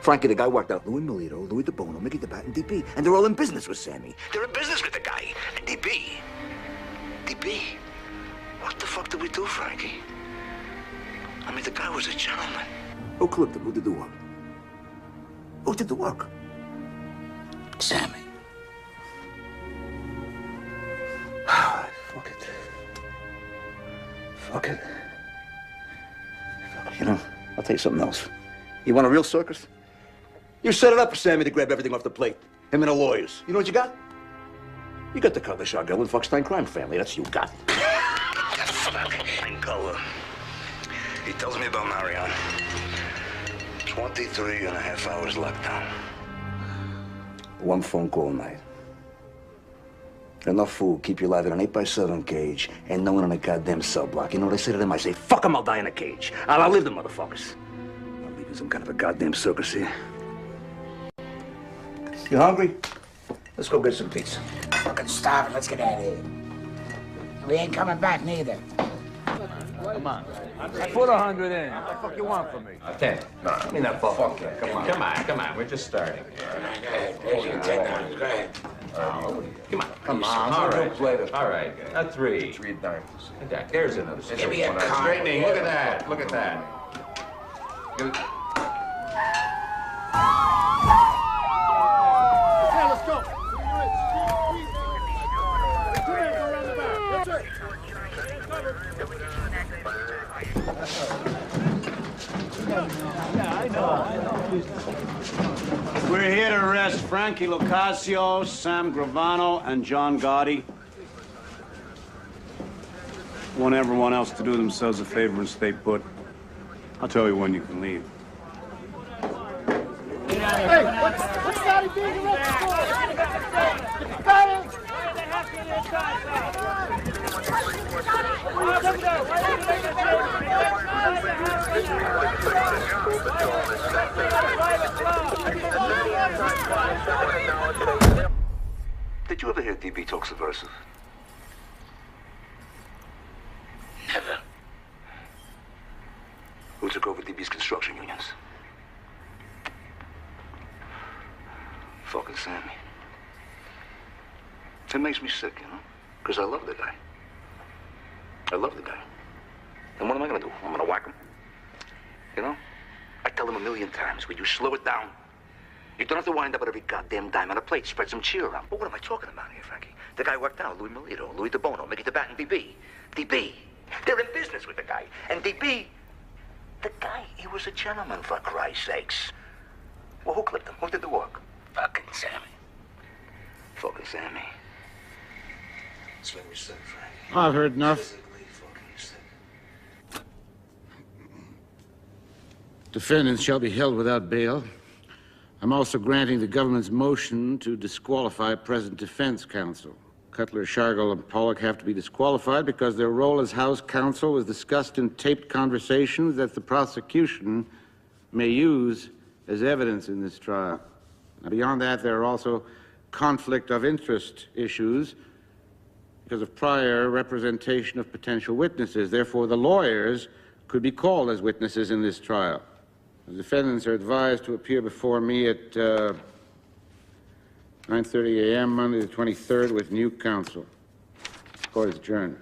Frankie, the guy whacked out Louis Milito, Louis DeBono, Mickey DeBat, and DB. And they're all in business with Sammy. They're in business with the guy. And DB. What the fuck did we do, Frankie? I mean, the guy was a gentleman. Who clipped him? Who did the work? Who did the work? Sammy. Fuck it. Fuck it. You know, I'll tell you something else. You want a real circus? You set it up for Sammy to grab everything off the plate. Him and the lawyers. You know what you got? You got the Cutler Shotgun and Foxstein crime family. That's what you got. Franco, he tells me about Marion. 23 and a half hours lockdown. One phone call a night. Enough food, keep you alive in an 8x7 cage, and no one in a goddamn cell block. You know what I say to them? I say, fuck them, I'll die in a cage. I'll outlive them, motherfuckers. I'm leaving some kind of a goddamn circus here. You hungry? Let's go get some pizza. Fucking starving, let's get out of here. We ain't coming back neither. Come on. I put 100 in. What the fuck you want from me? 10. No, I mean that fuck. Come on. We're just starting. Go ahead. There's your $10. Go ahead. Come on. All right. All right. A 3. 3 dimes. There's another. Give me a card. Straightening. Look at that. Look at that. Okay, let's go. We're here to arrest Frankie Lucasio, Sam Gravano, and John Gotti. Want everyone else to do themselves a favor and stay put. I'll tell you when you can leave. Hey, what's Gotti being arrested for? Got him! Did you ever hear DB talk subversive? Never. Who took over DB's construction unions? Fucking Sammy. It makes me sick, you know? Because I love the guy. I love the guy. And what am I gonna do? I'm gonna whack him. You know? I tell him a million times, will you slow it down? You don't have to wind up with every goddamn dime on a plate. Spread some cheer around. But what am I talking about here, Frankie? The guy worked out Louis Milito, Louis DeBono, Mickey DeBat, and DB. DB. They're in business with the guy. And DB, the guy, he was a gentleman, for Christ's sakes. Well, who clipped him? Who did the work? Fucking Sammy. Fucking Sammy. It's made me sick, Frankie. I've heard enough. Defendants shall be held without bail. I'm also granting the government's motion to disqualify present defense counsel. Cutler, Shargel, and Pollock have to be disqualified because their role as House counsel was discussed in taped conversations that the prosecution may use as evidence in this trial. Now, beyond that, there are also conflict of interest issues because of prior representation of potential witnesses. Therefore, the lawyers could be called as witnesses in this trial. The defendants are advised to appear before me at 9:30 a.m. Monday the 23rd with new counsel. Court is adjourned.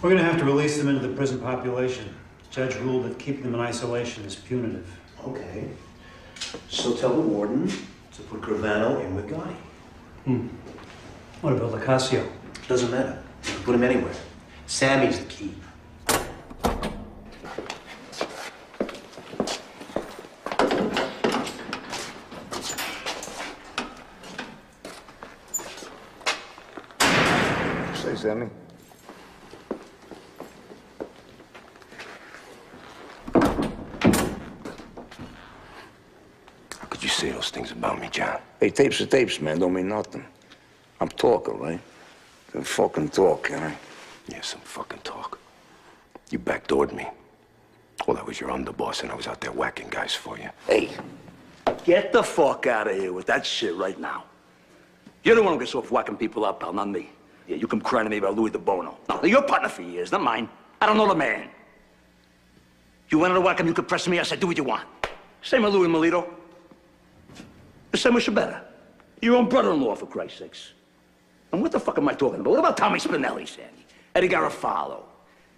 We're going to have to release them into the prison population. The judge ruled that keeping them in isolation is punitive. Okay. So tell the warden to put Gravano in with Gotti. What about Lacasio? Doesn't matter. You can put him anywhere. Sammy's the key. Say, Sammy. You say those things about me, John. Hey, tapes are tapes, man. Don't mean nothing. I'm talking, right? Some fucking talk, can I? Yeah, some fucking talk. You backdoored me. Well, I was your underboss, and I was out there whacking guys for you. Hey, get the fuck out of here with that shit right now. You're the one who gets off whacking people up, pal, not me. Yeah, you come crying to me about Louis DeBono. No, you're a partner for years, not mine. I don't know the man. You wanted to whack him, you could press me, I said, do what you want. Same with Louis Melito. The same with Shabetta. Your own brother-in-law, for Christ's sakes. And what the fuck am I talking about? What about Tommy Spinelli, Sandy? Eddie Garofalo?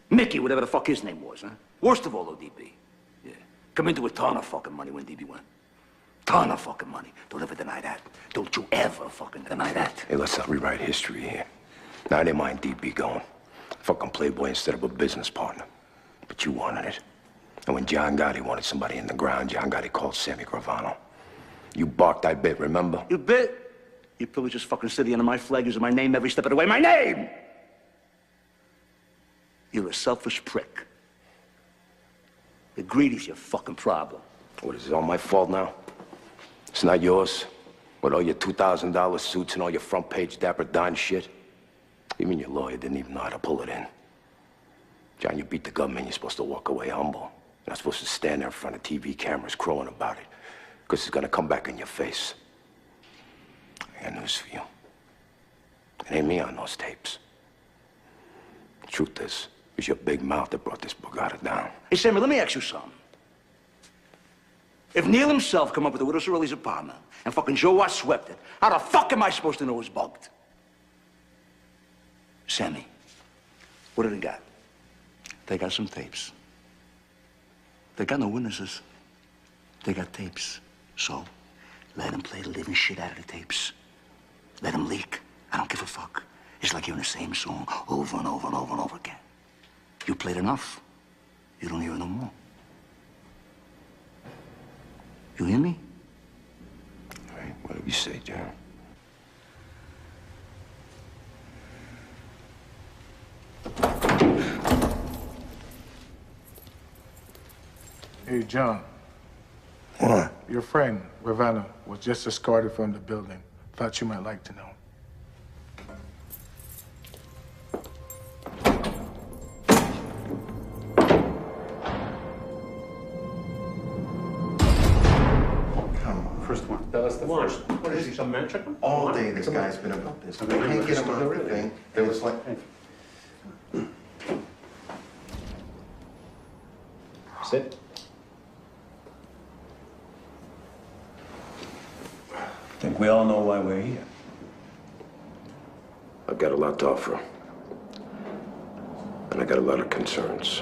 Mickey, whatever the fuck his name was, huh? Worst of all, though, DB. Yeah. Come into a ton of fucking money when DB went. Ton of fucking money. Don't ever deny that. Don't you ever fucking deny that. Hey, let's not rewrite history here. Now, I didn't mind DB going. Fucking playboy instead of a business partner. But you wanted it. And when John Gotti wanted somebody in the ground, John Gotti called Sammy Gravano. You barked, I bit, remember? You bit? You probably just fucking sitting under my flag using my name every step of the way. My name! You're a selfish prick. The greedy's your fucking problem. What, is it all my fault now? It's not yours? With all your $2,000 suits and all your front-page Dapper Dan shit? Even your lawyer didn't even know how to pull it in. John, you beat the government, you're supposed to walk away humble. You're not supposed to stand there in front of TV cameras crowing about it. Because it's gonna come back in your face. I got news for you. It ain't me on those tapes. The truth is, it was your big mouth that brought this Bogota down. Hey, Sammy, let me ask you something. If Neil himself come up with the Widow Sorelli's apartment and fucking Joe Watt swept it, how the fuck am I supposed to know it was bugged? Sammy, what do they got? They got some tapes. They got no witnesses. They got tapes. So, let them play the living shit out of the tapes. Let them leak. I don't give a fuck. It's like hearing the same song over and over and over and over again. You played enough. You don't hear it no more. You hear me? All right, whatever you say, John. Hey, John. What? Your friend, Ravana, was just escorted from the building. Thought you might like to know. First one. That's the first. What is he, some man chicken? All day this guy's been about this. We can't get him on the thing. There was like... Sit. I think we all know why we're here. I've got a lot to offer. And I got a lot of concerns.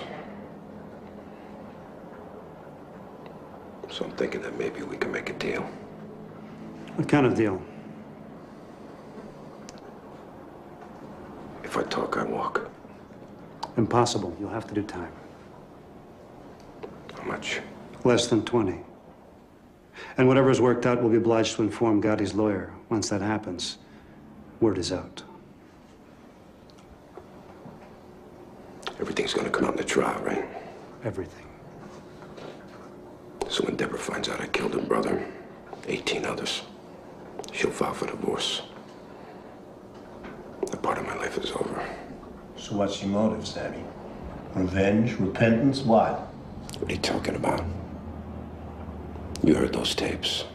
So I'm thinking that maybe we can make a deal. What kind of deal? Impossible. You'll have to do time. How much? Less than 20. And whatever is worked out, we'll be obliged to inform Gotti's lawyer. Once that happens, word is out. Everything's gonna come out in the trial, right? Everything. So when Deborah finds out I killed her brother, 18 others, she'll file for divorce. That part of my life is over. So what's your motive, Sammy? Revenge? Repentance? What? What are you talking about? You heard those tapes.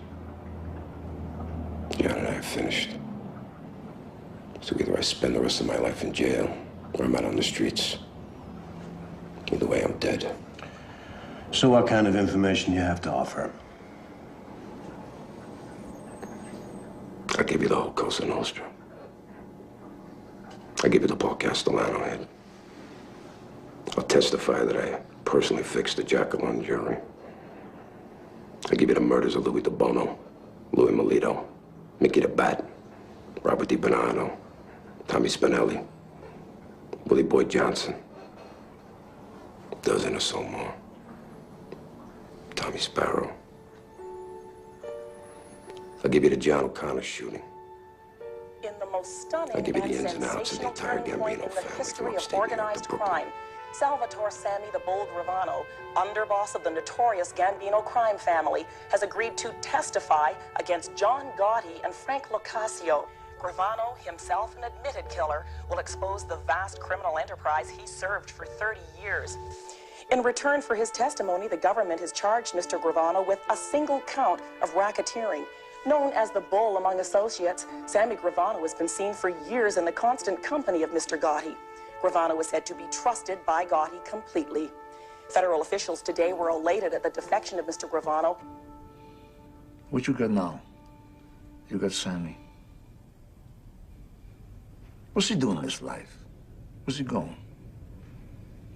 John and I are finished. So either I spend the rest of my life in jail, or I'm out on the streets. Either way, I'm dead. So what kind of information you have to offer? I'll give you the whole Cosa Nostra. I'll give you the Paul Castellano head. I'll testify that I personally fixed the Jackalone jury. I'll give you the murders of Louis De Bono, Louis Melito, Mickey the Bat, Robert DiBernardo, Tommy Spinelli, Willie Boyd Johnson. A dozen or so more. Tommy Sparrow. I'll give you the John O'Connor shooting. In the most stunning I'll give you the and ins and outs of the entire sensational turning point Gambino in the family history from of upstate New York to organized Brooklyn. crime, Salvatore Sammy the Bull Gravano, underboss of the notorious Gambino crime family, has agreed to testify against John Gotti and Frank Locascio. Gravano, himself an admitted killer, will expose the vast criminal enterprise he served for 30 years. In return for his testimony, the government has charged Mr. Gravano with a single count of racketeering. Known as the Bull among associates, Sammy Gravano has been seen for years in the constant company of Mr. Gotti. Gravano is said to be trusted by Gotti completely. Federal officials today were elated at the defection of Mr. Gravano. What you got now? You got Sammy. What's he doing in his life? Where's he going?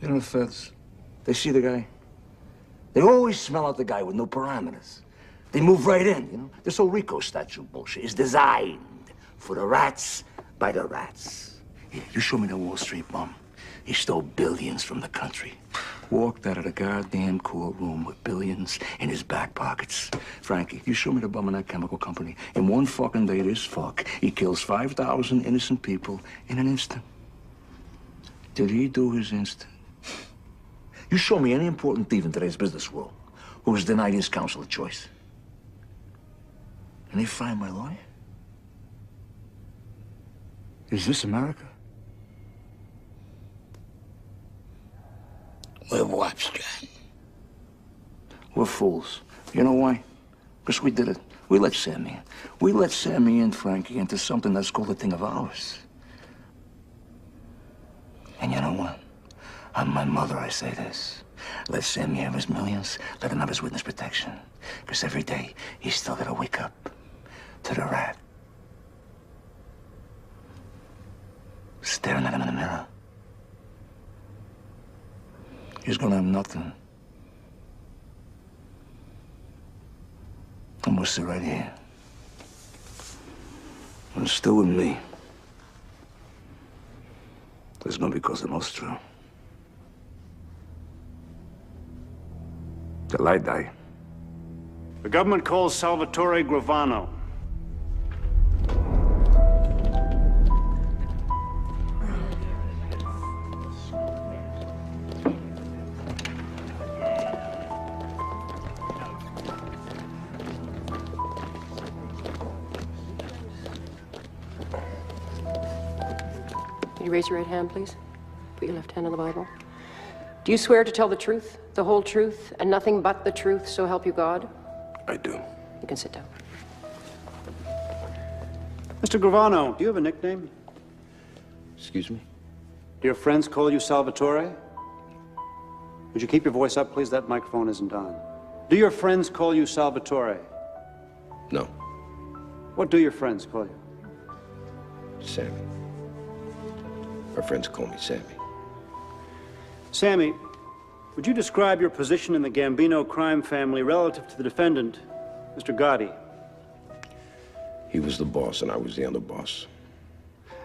You know, the feds, they see the guy. They always smell out the guy with no parameters. They move right in, you know? This whole Rico statute bullshit is designed for the rats by the rats. Here, you show me the Wall Street bum. He stole billions from the country. Walked out of the goddamn courtroom with billions in his back pockets. Frankie, you show me the bum in that chemical company. In one fucking day, this fuck, he kills 5,000 innocent people in an instant. Did he do his instant? You show me any important thief in today's business world who was denied his counsel of choice. And they find my lawyer? Is this America? We're wops, John. We're fools. You know why? Because we did it. We let Sammy in. We let Sammy in, Frankie, into something that's called a thing of ours. And you know what? On my mother, I say this. Let Sammy have his millions. Let him have his witness protection. Because every day, he's still got to wake up to the rat. Staring at him in the mirror. He's gonna have nothing. And we'll sit right here. And still with me. There's gonna be Cosa Nostra. Till I die. The government calls Salvatore Gravano. Could you raise your right hand, please? Put your left hand on the Bible. Do you swear to tell the truth, the whole truth, and nothing but the truth, so help you God? I do. You can sit down. Mr. Gravano, do you have a nickname? Excuse me? Do your friends call you Salvatore? Would you keep your voice up, please? That microphone isn't on. Do your friends call you Salvatore? No. What do your friends call you? Sammy. My friends call me Sammy. Sammy, would you describe your position in the Gambino crime family relative to the defendant, Mr. Gotti? He was the boss and I was the underboss.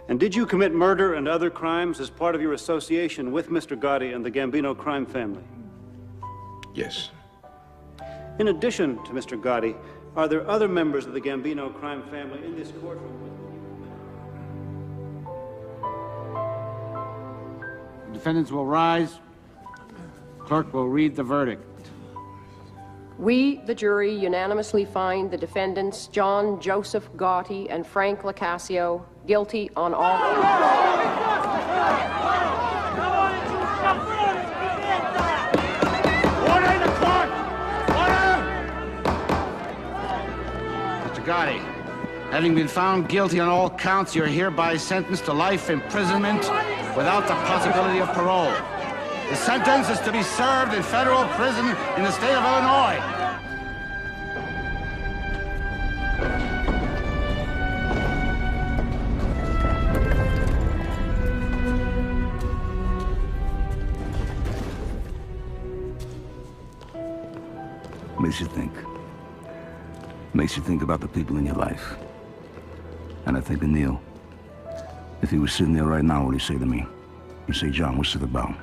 And did you commit murder and other crimes as part of your association with Mr. Gotti and the Gambino crime family? Yes. In addition to Mr. Gotti, are there other members of the Gambino crime family in this courtroom with you? Defendants will rise. Clerk will read the verdict. We, the jury, unanimously find the defendants John Joseph Gotti and Frank Locascio guilty on all counts. Order in the court! Order! Mr. Gotti, having been found guilty on all counts, you're hereby sentenced to life imprisonment without the possibility of parole. The sentence is to be served in federal prison in the state of Illinois. Makes you think. Makes you think about the people in your life. And I think of Neil. If he was sitting there right now, what would he say to me? He'd say, John, what's it about?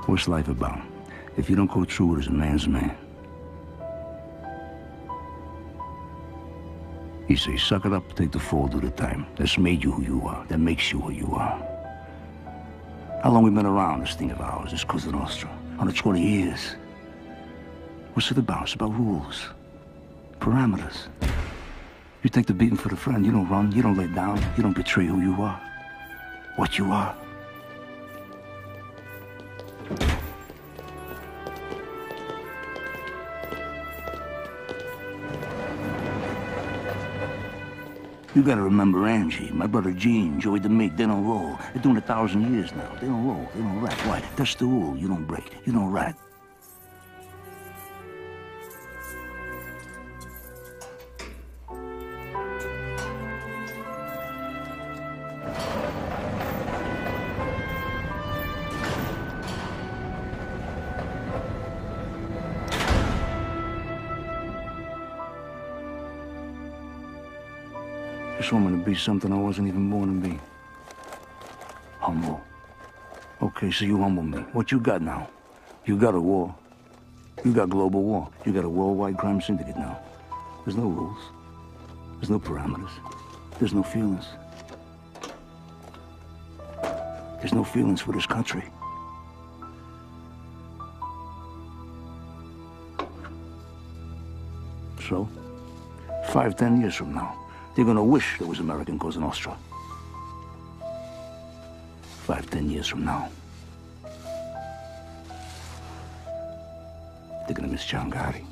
What's life about? If you don't go through it as a man's man. He'd say, suck it up, take the fall, do the time. That's made you who you are. That makes you who you are. How long we been around, this thing of ours, this Cosa Nostra? 120 years. What's it about? It's about rules. Parameters. You take the beating for the friend. You don't run. You don't lay down. You don't betray who you are. What you are. You gotta remember Angie, my brother Gene, Joey DeMake, they don't roll. They're doing 1,000 years now. They don't roll, they don't rat. Why? That's the rule. You don't break. You don't rat. This woman to be something I wasn't even born to be. Humble. Okay, so you humble me. What you got now? You got a war. You got global war. You got a worldwide crime syndicate now. There's no rules. There's no parameters. There's no feelings. There's no feelings for this country. So, 5, 10 years from now, they're gonna wish there was American Cosa Nostra. 5, 10 years from now. They're gonna miss John Gotti.